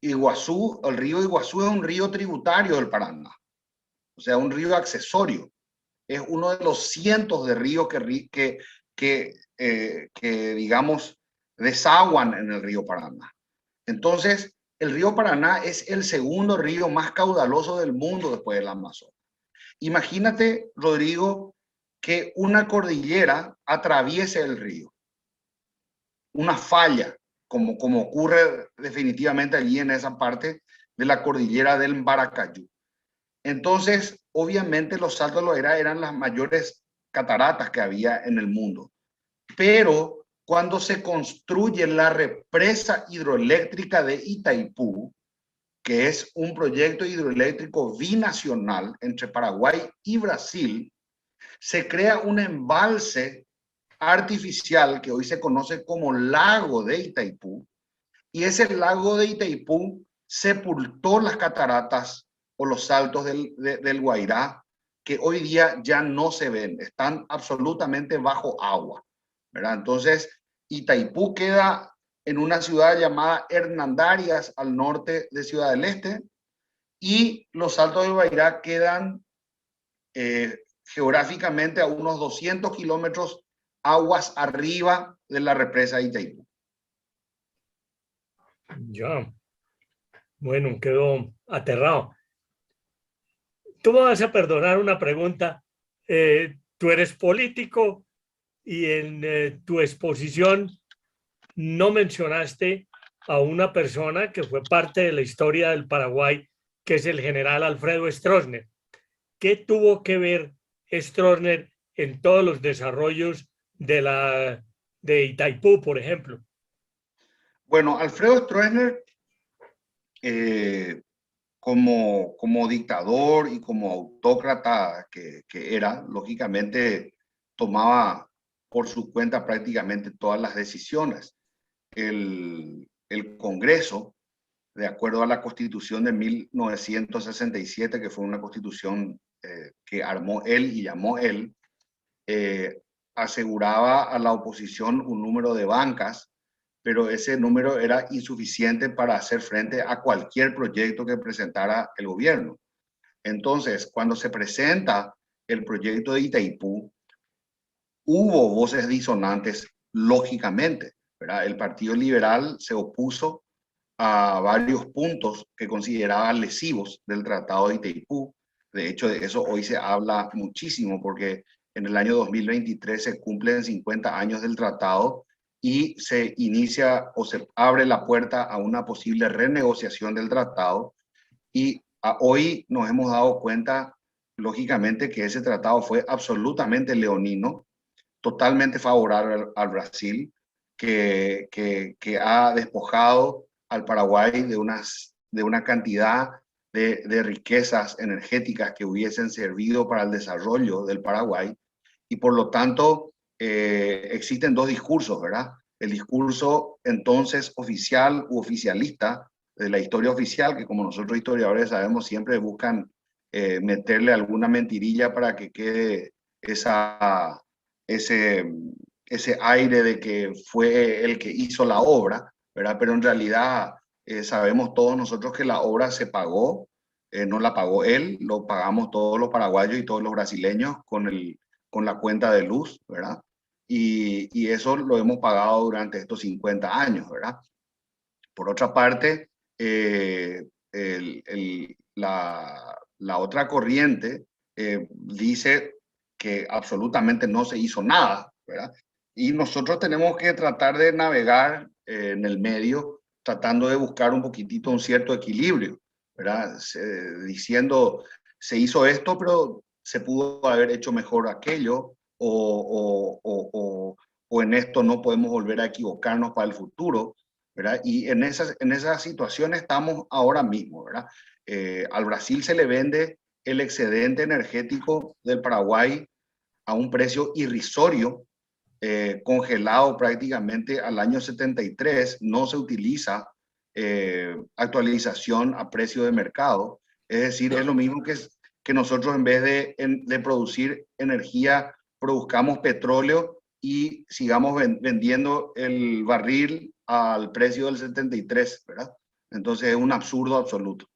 Iguazú, el río Iguazú es un río tributario del Paraná, o sea, un río accesorio. Es uno de los cientos de ríos que digamos, desaguan en el río Paraná. Entonces, el río Paraná es el segundo río más caudaloso del mundo después del Amazonas. Imagínate, Rodrigo, que una cordillera atraviese el río, una falla, como ocurre definitivamente allí en esa parte de la cordillera del Maracayú. Entonces, obviamente los Saltos de Loira eran las mayores cataratas que había en el mundo. Pero cuando se construye la represa hidroeléctrica de Itaipú, que es un proyecto hidroeléctrico binacional entre Paraguay y Brasil, se crea un embalse artificial que hoy se conoce como lago de Itaipú, y ese lago de Itaipú sepultó las cataratas o los saltos del Guairá, que hoy día ya no se ven, están absolutamente bajo agua, ¿verdad? Entonces, Itaipú queda en una ciudad llamada Hernandarias, al norte de Ciudad del Este, y los saltos del Guairá quedan geográficamente a unos 200 kilómetros aguas arriba de la represa de Itaipú. Ya, bueno, quedo aterrado. Tú me vas a perdonar una pregunta. Tú eres político y en tu exposición no mencionaste a una persona que fue parte de la historia del Paraguay, que es el general Alfredo Stroessner. ¿Qué tuvo que ver Stroessner en todos los desarrollos de Itaipú, por ejemplo? Bueno, Alfredo Stroessner, como dictador y como autócrata que era, lógicamente tomaba por su cuenta prácticamente todas las decisiones. El Congreso, de acuerdo a la Constitución de 1967, que fue una constitución que armó él y llamó él, aseguraba a la oposición un número de bancas, pero ese número era insuficiente para hacer frente a cualquier proyecto que presentara el gobierno. Entonces, cuando se presenta el proyecto de Itaipú, hubo voces disonantes, lógicamente, ¿verdad? El Partido Liberal se opuso a varios puntos que consideraba lesivos del Tratado de Itaipú. De hecho, de eso hoy se habla muchísimo porque en el año 2023 se cumplen 50 años del tratado y se inicia o se abre la puerta a una posible renegociación del tratado. Y hoy nos hemos dado cuenta, lógicamente, que ese tratado fue absolutamente leonino, totalmente favorable al Brasil, que ha despojado al Paraguay de una cantidad de riquezas energéticas que hubiesen servido para el desarrollo del Paraguay. Y por lo tanto, existen dos discursos, ¿verdad? El discurso entonces oficial u oficialista de la historia oficial, que como nosotros historiadores sabemos siempre buscan meterle alguna mentirilla para que quede ese aire de que fue el que hizo la obra, ¿verdad? Pero en realidad sabemos todos nosotros que la obra se pagó, no la pagó él, lo pagamos todos los paraguayos y todos los brasileños con la cuenta de luz, ¿verdad? Y eso lo hemos pagado durante estos 50 años, ¿verdad? Por otra parte, la otra corriente dice que absolutamente no se hizo nada, ¿verdad? Y nosotros tenemos que tratar de navegar en el medio, tratando de buscar un poquitito un cierto equilibrio, ¿verdad? Diciendo, se hizo esto, pero se pudo haber hecho mejor aquello, o en esto no podemos volver a equivocarnos para el futuro, ¿verdad? Y en esa situación estamos ahora mismo, ¿verdad? Al Brasil se le vende el excedente energético del Paraguay a un precio irrisorio, congelado prácticamente al año 73, no se utiliza actualización a precio de mercado, es decir, es lo mismo que nosotros en vez de producir energía, produzcamos petróleo y sigamos vendiendo el barril al precio del 73, ¿verdad? Entonces es un absurdo absoluto.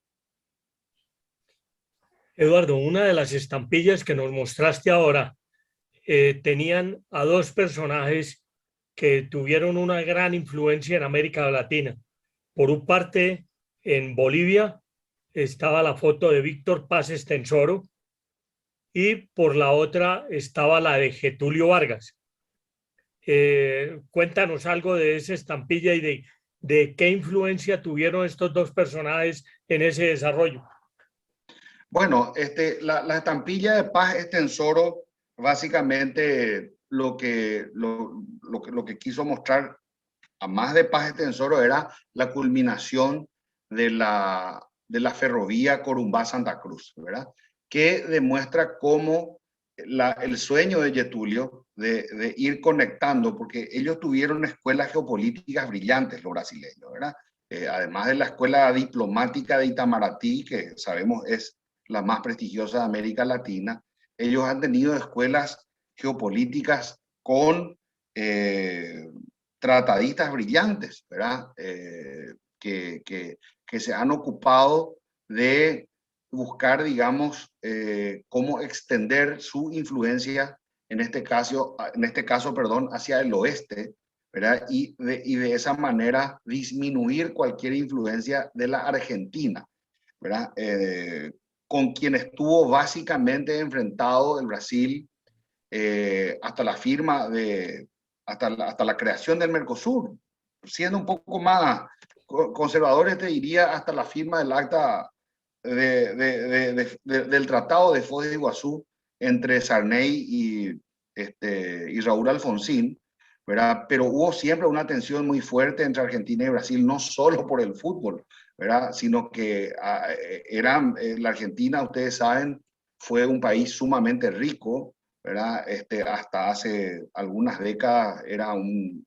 Eduardo, una de las estampillas que nos mostraste ahora tenían a dos personajes que tuvieron una gran influencia en América Latina. Por un parte, en Bolivia estaba la foto de Víctor Paz Estenssoro y por la otra estaba la de Getulio Vargas. Cuéntanos algo de esa estampilla y de qué influencia tuvieron estos dos personajes en ese desarrollo. Bueno, la estampilla de Paz Estenssoro básicamente lo que quiso mostrar, a más de Paz Estenssoro, era la culminación de la ferrovía Corumbá-Santa Cruz, ¿verdad? Que demuestra cómo el sueño de Getulio de ir conectando, porque ellos tuvieron escuelas geopolíticas brillantes, los brasileños, ¿verdad? Además de la escuela diplomática de Itamaraty, que sabemos es la más prestigiosa de América Latina, ellos han tenido escuelas geopolíticas con tratadistas brillantes, ¿verdad? Que se han ocupado de buscar, digamos, cómo extender su influencia, en este caso, perdón, hacia el oeste, ¿verdad? Y de esa manera disminuir cualquier influencia de la Argentina, ¿verdad? Con quien estuvo básicamente enfrentado el Brasil hasta la firma hasta la creación del Mercosur. Siendo un poco más conservadores, te diría hasta la firma del acta del Tratado de Foz de Iguazú entre Sarney y Raúl Alfonsín, ¿verdad? Pero hubo siempre una tensión muy fuerte entre Argentina y Brasil, no solo por el fútbol, ¿verdad? Sino que la Argentina, ustedes saben, fue un país sumamente rico, ¿verdad? Hasta hace algunas décadas era un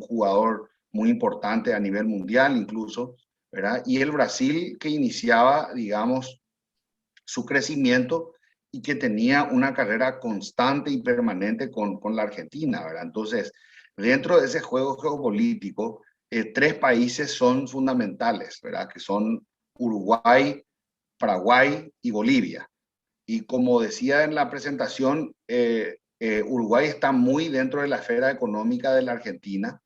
jugador muy importante a nivel mundial incluso, ¿verdad? Y el Brasil que iniciaba, digamos, su crecimiento y que tenía una carrera constante y permanente con la Argentina, ¿verdad? Entonces, dentro de ese juego geopolítico, tres países son fundamentales, ¿verdad? Que son Uruguay, Paraguay y Bolivia. Y como decía en la presentación, Uruguay está muy dentro de la esfera económica de la Argentina.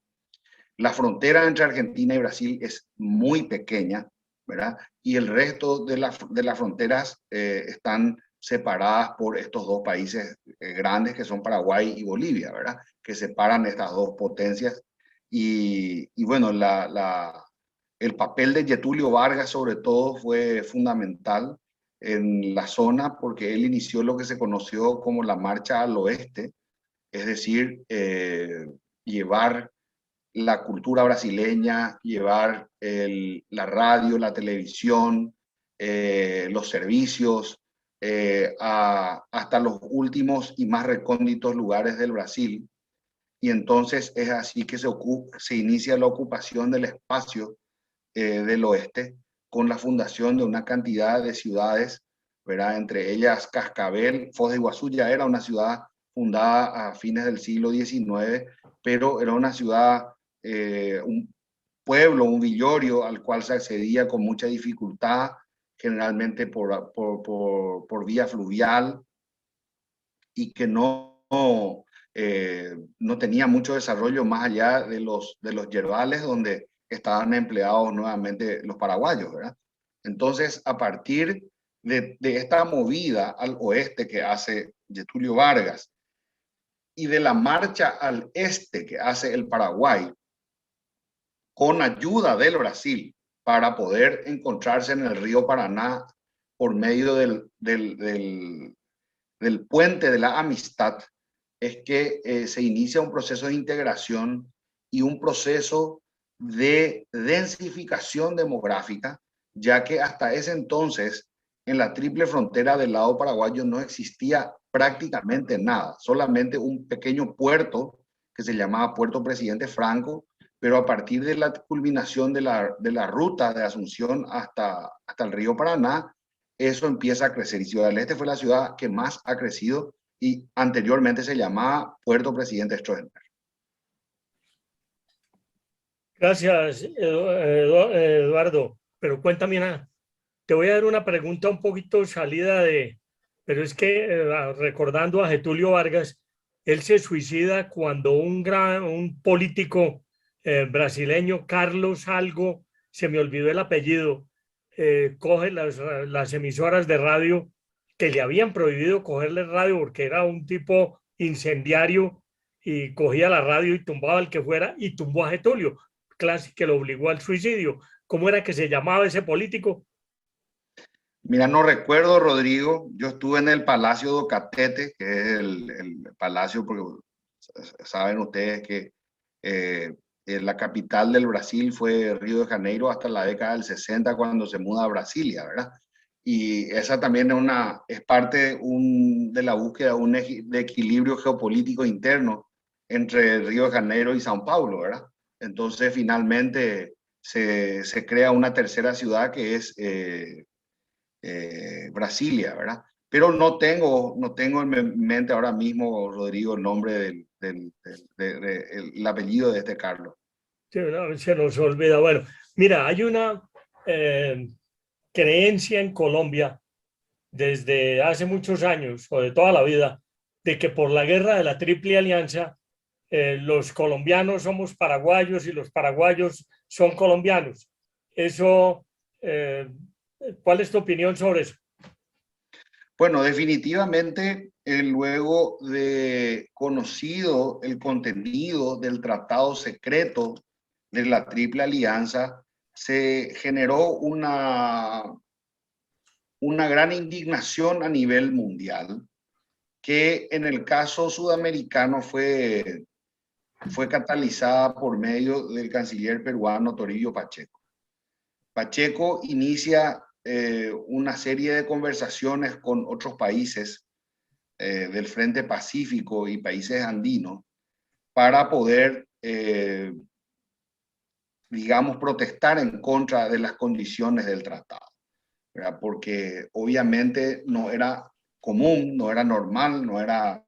La frontera entre Argentina y Brasil es muy pequeña, ¿verdad? Y el resto de las fronteras están separadas por estos dos países grandes que son Paraguay y Bolivia, ¿verdad? Que separan estas dos potencias. Y bueno, el papel de Getulio Vargas sobre todo fue fundamental en la zona porque él inició lo que se conoció como la Marcha al Oeste, es decir, llevar la cultura brasileña, llevar la radio, la televisión, los servicios, hasta los últimos y más recónditos lugares del Brasil. Y entonces es así que se inicia la ocupación del espacio del oeste con la fundación de una cantidad de ciudades, ¿verdad? Entre ellas Cascabel. Foz de Iguazú ya era una ciudad fundada a fines del siglo XIX, pero era una ciudad, un pueblo, un villorio al cual se accedía con mucha dificultad, generalmente por vía fluvial, y que no tenía mucho desarrollo más allá de los yerbales donde estaban empleados nuevamente los paraguayos, ¿verdad? Entonces, a partir de esta movida al oeste que hace Getulio Vargas y de la marcha al este que hace el Paraguay, con ayuda del Brasil, para poder encontrarse en el río Paraná por medio del puente de la amistad, es que se inicia un proceso de integración y un proceso de densificación demográfica, ya que hasta ese entonces en la triple frontera del lado paraguayo no existía prácticamente nada, solamente un pequeño puerto que se llamaba Puerto Presidente Franco, pero a partir de la culminación de la ruta de Asunción hasta el río Paraná, eso empieza a crecer. Y Ciudad del Este fue la ciudad que más ha crecido y anteriormente se llamaba Puerto Presidente Stroessner. Gracias, Eduardo. Pero cuéntame nada. Te voy a dar una pregunta un poquito salida de, pero es que recordando a Getúlio Vargas, él se suicida cuando un político brasileño, Carlos algo, se me olvidó el apellido, coge las emisoras de radio que le habían prohibido cogerle radio porque era un tipo incendiario y cogía la radio y tumbaba al que fuera y tumbó a Getúlio, casi que lo obligó al suicidio. ¿Cómo era que se llamaba ese político? Mira, no recuerdo, Rodrigo. Yo estuve en el Palacio do Catete, que es el palacio, porque saben ustedes que la capital del Brasil fue Río de Janeiro hasta la década del 60 cuando se muda a Brasilia, ¿verdad? Y esa también es parte de la búsqueda de equilibrio geopolítico interno entre Río de Janeiro y São Paulo, ¿verdad? Entonces finalmente se crea una tercera ciudad que es Brasilia, ¿verdad? Pero no tengo en mente ahora mismo, Rodrigo, el nombre el apellido de este Carlos. Sí, no, se nos olvida. Bueno, mira, hay una eh, creencia en Colombia desde hace muchos años o de toda la vida de que por la guerra de la Triple Alianza los colombianos somos paraguayos y los paraguayos son colombianos. Eso, ¿cuál es tu opinión sobre eso? Bueno, definitivamente, luego de conocido el contenido del tratado secreto de la Triple Alianza, se generó una gran indignación a nivel mundial, que en el caso sudamericano fue catalizada por medio del canciller peruano Toribio Pacheco. Pacheco inicia una serie de conversaciones con otros países del Frente Pacífico y países andinos para poder, digamos, protestar en contra de las condiciones del tratado, ¿verdad? Porque obviamente no era común, no era normal, no era,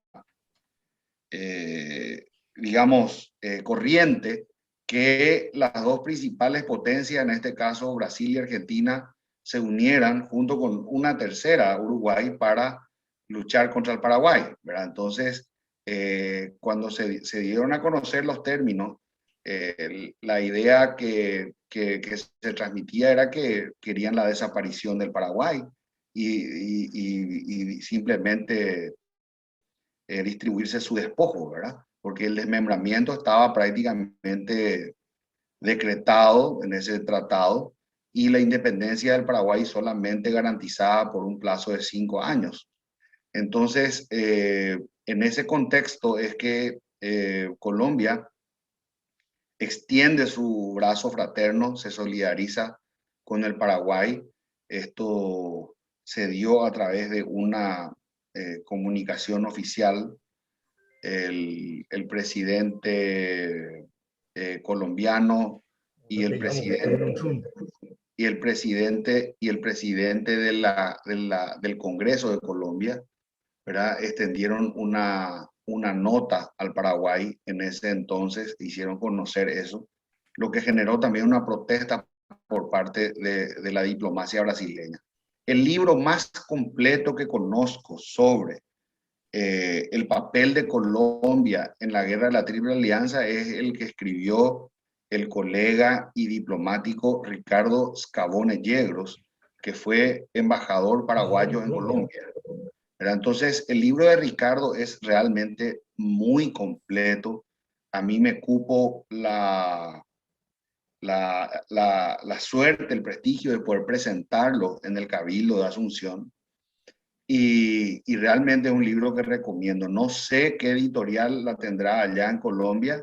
digamos, corriente que las dos principales potencias, en este caso Brasil y Argentina, se unieran junto con una tercera, Uruguay, para luchar contra el Paraguay, ¿verdad? Entonces, cuando se dieron a conocer los términos, la idea que se transmitía era que querían la desaparición del Paraguay y simplemente distribuirse su despojo, ¿verdad? Porque el desmembramiento estaba prácticamente decretado en ese tratado y la independencia del Paraguay solamente garantizada por un plazo de 5 años. Entonces, en ese contexto es que Colombia extiende su brazo fraterno, se solidariza con el Paraguay. Esto se dio a través de una comunicación oficial. El presidente colombiano y el presidente del Congreso de Colombia, ¿verdad? Extendieron una nota al Paraguay en ese entonces, hicieron conocer eso, lo que generó también una protesta por parte de la diplomacia brasileña. El libro más completo que conozco sobre el papel de Colombia en la guerra de la Triple Alianza es el que escribió el colega y diplomático Ricardo Scavone Yegros, que fue embajador paraguayo en Colombia. ¿Verdad? Entonces, el libro de Ricardo es realmente muy completo. A mí me cupo la suerte, el prestigio de poder presentarlo en el Cabildo de Asunción. Y realmente es un libro que recomiendo. No sé qué editorial la tendrá allá en Colombia,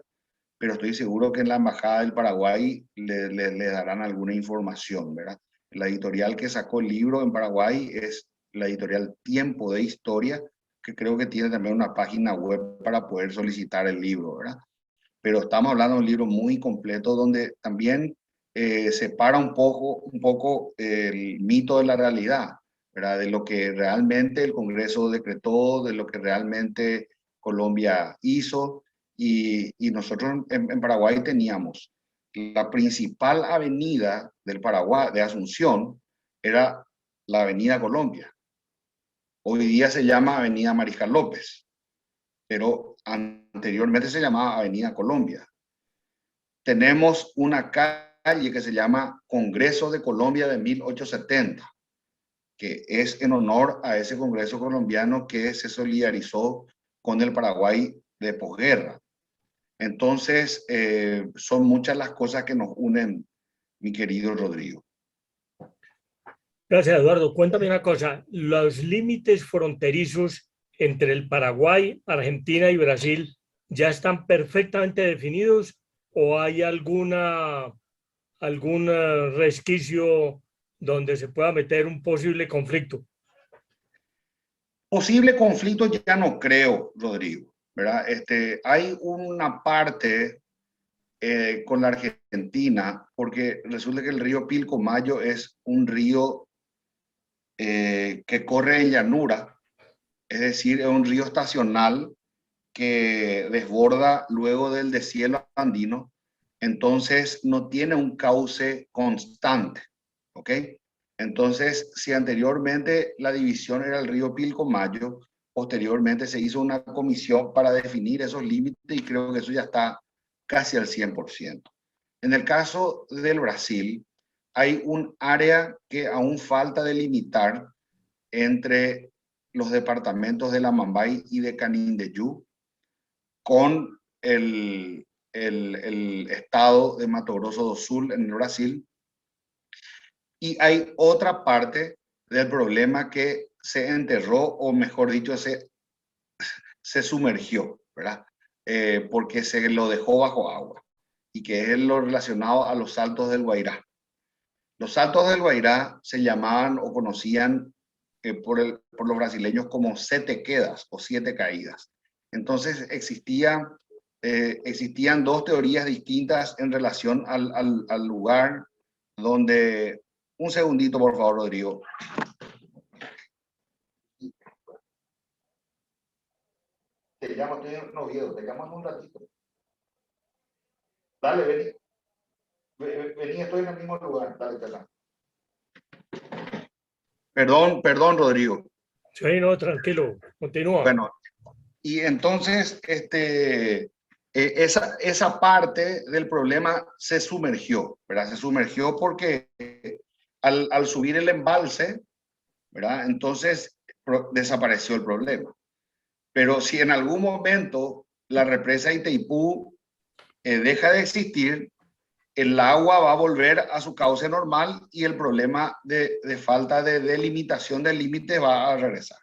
pero estoy seguro que en la Embajada del Paraguay le darán alguna información, ¿verdad? La editorial que sacó el libro en Paraguay es la editorial Tiempo de Historia, que creo que tiene también una página web para poder solicitar el libro, ¿verdad? Pero estamos hablando de un libro muy completo donde también separa un poco el mito de la realidad, ¿verdad? De lo que realmente el Congreso decretó, de lo que realmente Colombia hizo. Y nosotros en Paraguay teníamos la principal avenida del Paraguay, de Asunción, era la Avenida Colombia. Hoy día se llama Avenida Mariscal López, pero anteriormente se llamaba Avenida Colombia. Tenemos una calle que se llama Congreso de Colombia de 1870, que es en honor a ese Congreso colombiano que se solidarizó con el Paraguay de posguerra. Entonces, son muchas las cosas que nos unen, mi querido Rodrigo. Gracias, Eduardo. Cuéntame una cosa, ¿los límites fronterizos entre el Paraguay, Argentina y Brasil ya están perfectamente definidos o hay algún resquicio donde se pueda meter un posible conflicto? Posible conflicto ya no creo, Rodrigo, ¿verdad? Hay una parte con la Argentina, porque resulta que el río Pilcomayo es un río que corre en llanura, es decir, es un río estacional que desborda luego del deshielo andino, entonces no tiene un cauce constante, ¿ok? Entonces, si anteriormente la división era el río Pilcomayo, posteriormente se hizo una comisión para definir esos límites y creo que eso ya está casi al 100%. En el caso del Brasil, hay un área que aún falta delimitar entre los departamentos de Lamambay y de Canindeyú con el estado de Mato Grosso do Sul en el Brasil. Y hay otra parte del problema que se enterró, o mejor dicho, se sumergió, ¿verdad? Porque se lo dejó bajo agua, y que es lo relacionado a los Saltos del Guairá. Los Saltos del Guairá se llamaban o conocían por los brasileños como Sete Quedas o Siete Caídas. Entonces existían dos teorías distintas en relación al lugar donde... Un segundito, por favor, Rodrigo. Te llamo, estoy en Oviedo, te llamo en un ratito. Dale, vení. Vení, estoy en el mismo lugar. Dale, dale. Perdón, Rodrigo. Sí, no, tranquilo, continúa. Bueno, y entonces esa parte del problema se sumergió, ¿verdad? Se sumergió porque al subir el embalse, ¿verdad? Entonces desapareció el problema. Pero si en algún momento la represa Itaipú deja de existir, el agua va a volver a su cauce normal y el problema de falta de delimitación del límite va a regresar.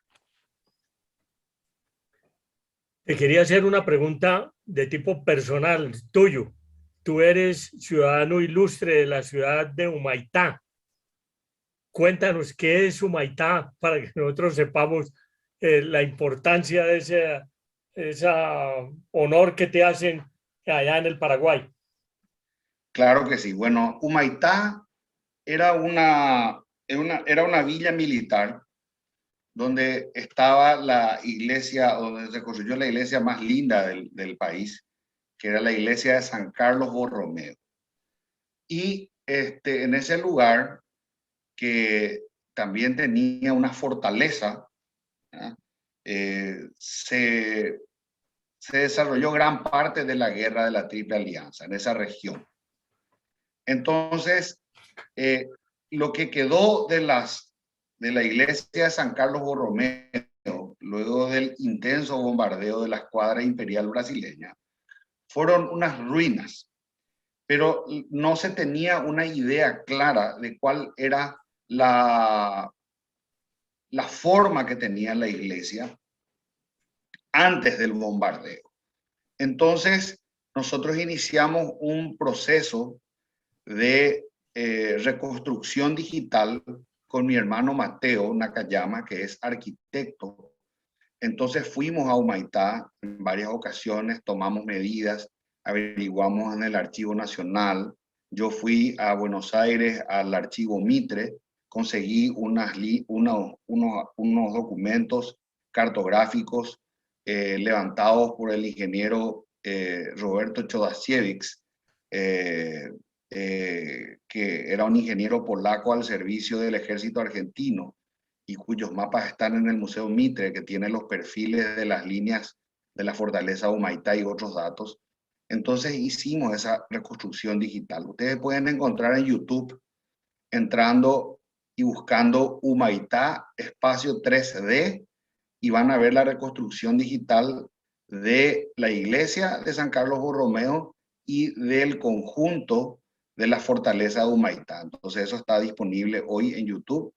Te quería hacer una pregunta de tipo personal tuyo. Tú eres ciudadano ilustre de la ciudad de Humaitá. Cuéntanos qué es Humaitá para que nosotros sepamos la importancia de ese honor que te hacen allá en el Paraguay. Claro que sí. Bueno, Humaitá era una villa militar donde estaba la iglesia, donde se construyó la iglesia más linda del país, que era la iglesia de San Carlos Borromeo. Y en ese lugar, que también tenía una fortaleza, se desarrolló gran parte de la guerra de la Triple Alianza en esa región. Entonces, lo que quedó de la iglesia de San Carlos Borromeo, luego del intenso bombardeo de la escuadra imperial brasileña, fueron unas ruinas, pero no se tenía una idea clara de cuál era la forma que tenía la iglesia antes del bombardeo. Entonces, nosotros iniciamos un proceso de reconstrucción digital con mi hermano Mateo Nakayama, que es arquitecto. Entonces fuimos a Humaitá en varias ocasiones, tomamos medidas, averiguamos en el Archivo Nacional. Yo fui a Buenos Aires al Archivo Mitre conseguí unos documentos cartográficos levantados por el ingeniero Roberto Chodasiewicz, que era un ingeniero polaco al servicio del ejército argentino y cuyos mapas están en el Museo Mitre, que tiene los perfiles de las líneas de la fortaleza Humaitá y otros datos. Entonces hicimos esa reconstrucción digital. Ustedes pueden encontrar en YouTube, entrando y buscando Humaitá espacio 3D, y van a ver la reconstrucción digital de la iglesia de San Carlos Borromeo y del conjunto de la fortaleza de Humaitá. Entonces eso está disponible hoy en YouTube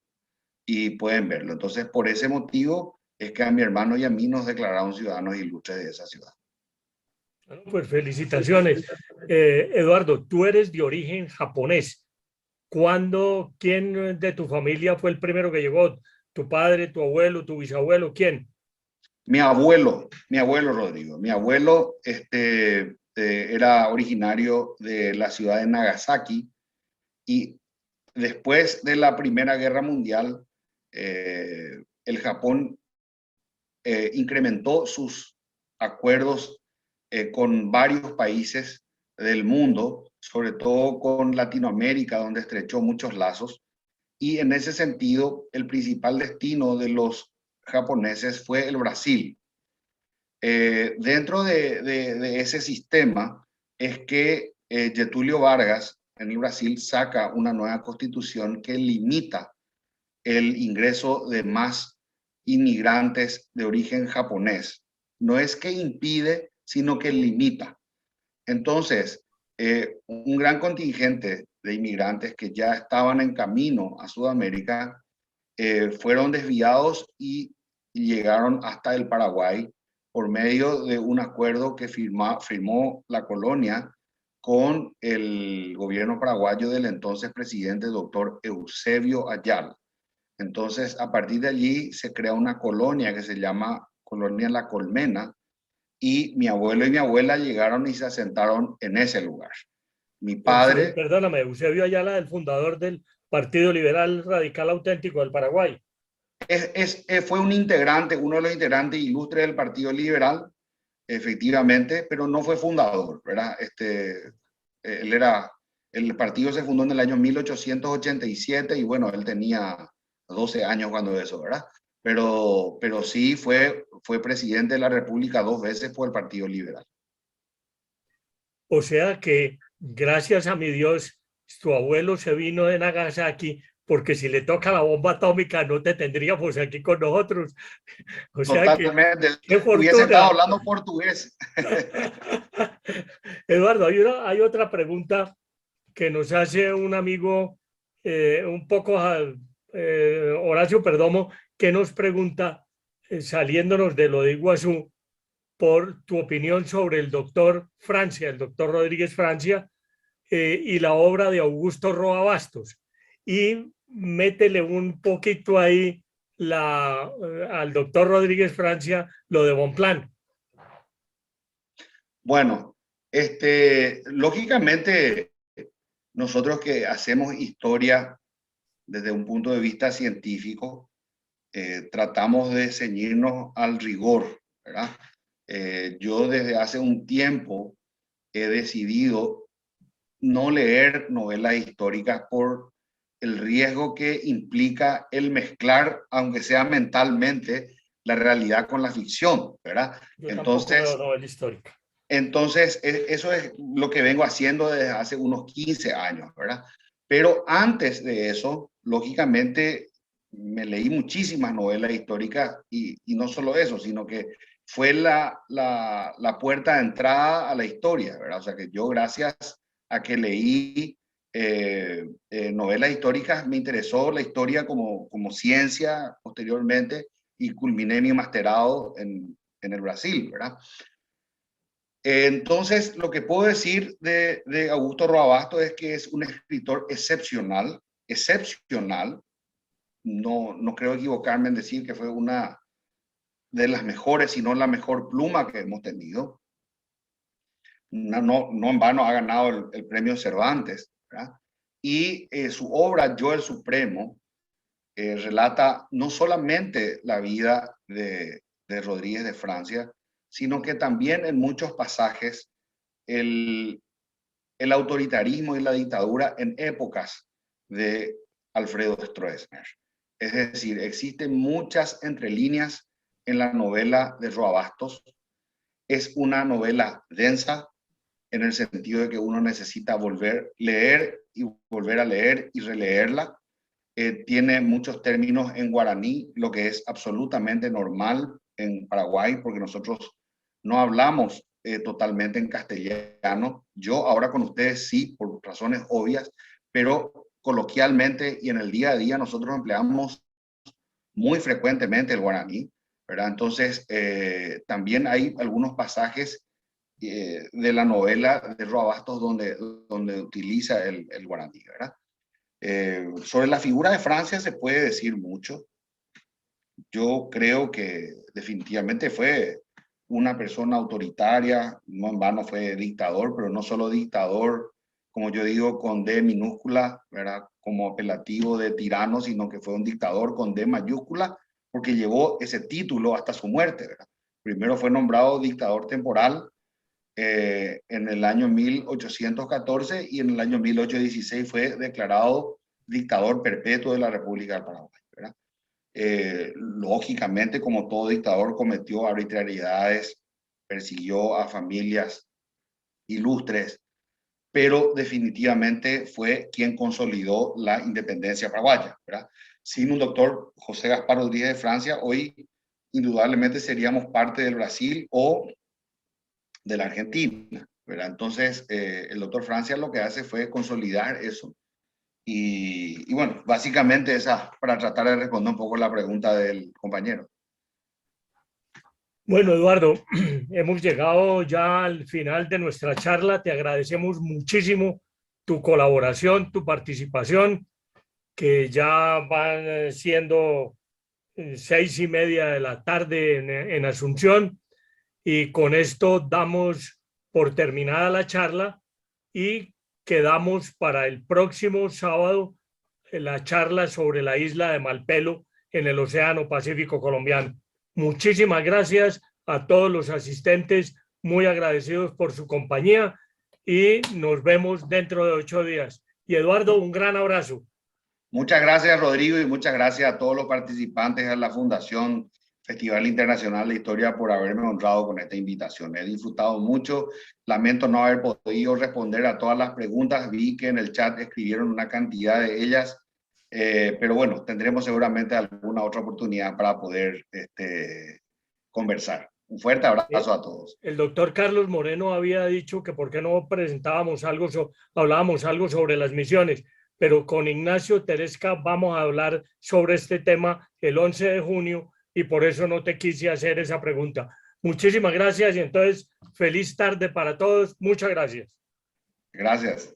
y pueden verlo. Entonces por ese motivo es que a mi hermano y a mí nos declararon ciudadanos ilustres de esa ciudad. Pues felicitaciones. Eduardo, tú eres de origen japonés. ¿Quién de tu familia fue el primero que llegó? ¿Tu padre, tu abuelo, tu bisabuelo? ¿Quién? Mi abuelo Rodrigo. Mi abuelo era originario de la ciudad de Nagasaki, y después de la Primera Guerra Mundial, el Japón incrementó sus acuerdos con varios países del mundo, sobre todo con Latinoamérica, donde estrechó muchos lazos. Y en ese sentido, el principal destino de los japoneses fue el Brasil. Dentro de ese sistema es que Getúlio Vargas en el Brasil saca una nueva constitución que limita el ingreso de más inmigrantes de origen japonés. No es que impide, sino que limita. Entonces, un gran contingente de inmigrantes que ya estaban en camino a Sudamérica fueron desviados y llegaron hasta el Paraguay por medio de un acuerdo que firmó la colonia con el gobierno paraguayo del entonces presidente doctor Eusebio Ayala. Entonces, a partir de allí se crea una colonia que se llama Colonia La Colmena, y mi abuelo y mi abuela llegaron y se asentaron en ese lugar. Mi padre... Perdóname, Eusebio Ayala, el fundador del Partido Liberal Radical Auténtico del Paraguay. Fue un integrante, uno de los integrantes ilustres del Partido Liberal, efectivamente, pero no fue fundador, ¿verdad? El partido se fundó en el año 1887 y bueno, él tenía 12 años cuando eso, ¿verdad? Pero sí fue presidente de la República 2 veces por el Partido Liberal. O sea que, gracias a mi Dios, tu abuelo se vino de Nagasaki, porque si le toca la bomba atómica no te tendríamos aquí con nosotros. O sea totalmente. Que, qué fortuna. Hubiese estado hablando portugués. Eduardo, hay otra pregunta que nos hace un amigo, un poco Horacio Perdomo, que nos pregunta, saliéndonos de lo de Iguazú, por tu opinión sobre el doctor Francia, el doctor Rodríguez Francia, y la obra de Augusto Roa Bastos. Y métele un poquito ahí al doctor Rodríguez Francia lo de Bonpland. Bueno, lógicamente, nosotros que hacemos historia desde un punto de vista científico, tratamos de ceñirnos al rigor, ¿verdad? Yo desde hace un tiempo he decidido no leer novelas históricas por el riesgo que implica el mezclar, aunque sea mentalmente, la realidad con la ficción, ¿verdad? Entonces, eso es lo que vengo haciendo desde hace unos 15 años, ¿verdad? Pero antes de eso, lógicamente, me leí muchísimas novelas históricas y no solo eso, sino que fue la puerta de entrada a la historia, ¿verdad? O sea que yo, gracias a que leí novelas históricas, me interesó la historia como ciencia posteriormente y culminé mi masterado en el Brasil, ¿verdad? Entonces, lo que puedo decir de Augusto Roa Bastos es que es un escritor excepcional. No creo equivocarme en decir que fue una de las mejores, si no la mejor pluma que hemos tenido. No en vano ha ganado el premio Cervantes, ¿verdad? Y su obra Yo el Supremo relata no solamente la vida de Rodríguez de Francia, sino que también en muchos pasajes el autoritarismo y la dictadura en épocas de Alfredo Stroessner. Es decir, existen muchas entrelíneas en la novela de Roa Bastos. Es una novela densa en el sentido de que uno necesita leer y volver a leer y releerla. Tiene muchos términos en guaraní, lo que es absolutamente normal en Paraguay, porque nosotros no hablamos totalmente en castellano. Yo ahora con ustedes sí, por razones obvias, pero coloquialmente y en el día a día nosotros empleamos muy frecuentemente el guaraní, ¿verdad? Entonces, también hay algunos pasajes de la novela de Roa Bastos donde utiliza el guaraní, ¿verdad? Sobre la figura de Francia se puede decir mucho. Yo creo que definitivamente fue una persona autoritaria, no en vano fue dictador, pero no solo dictador, como yo digo, con D minúscula, ¿verdad? Como apelativo de tirano, sino que fue un dictador con D mayúscula, porque llevó ese título hasta su muerte, ¿verdad? Primero fue nombrado dictador temporal en el año 1814 y en el año 1816 fue declarado dictador perpetuo de la República del Paraguay, ¿verdad? Lógicamente, como todo dictador, cometió arbitrariedades, persiguió a familias ilustres, pero definitivamente fue quien consolidó la independencia paraguaya, ¿verdad? Sin un doctor José Gaspar Rodríguez de Francia, hoy indudablemente seríamos parte del Brasil o de la Argentina, ¿verdad? Entonces, el doctor Francia lo que hace fue consolidar eso. Y bueno, básicamente esa, para tratar de responder un poco la pregunta del compañero. Bueno, Eduardo, hemos llegado ya al final de nuestra charla. Te agradecemos muchísimo tu colaboración, tu participación, que ya van siendo 6:30 de la tarde en Asunción. Y con esto damos por terminada la charla y quedamos para el próximo sábado la charla sobre la isla de Malpelo en el Océano Pacífico colombiano. Muchísimas gracias a todos los asistentes, muy agradecidos por su compañía y nos vemos dentro de 8 días. Y Eduardo, un gran abrazo. Muchas gracias, Rodrigo, y muchas gracias a todos los participantes de la Fundación Festival Internacional de Historia por haberme honrado con esta invitación. He disfrutado mucho. Lamento no haber podido responder a todas las preguntas. Vi que en el chat escribieron una cantidad de ellas, pero bueno, tendremos seguramente alguna otra oportunidad para poder conversar. Un fuerte abrazo a todos. El doctor Carlos Moreno había dicho que por qué no presentábamos algo, hablábamos algo sobre las misiones, pero con Ignacio Teresca vamos a hablar sobre este tema el 11 de junio y por eso no te quise hacer esa pregunta. Muchísimas gracias y entonces feliz tarde para todos. Muchas gracias. Gracias.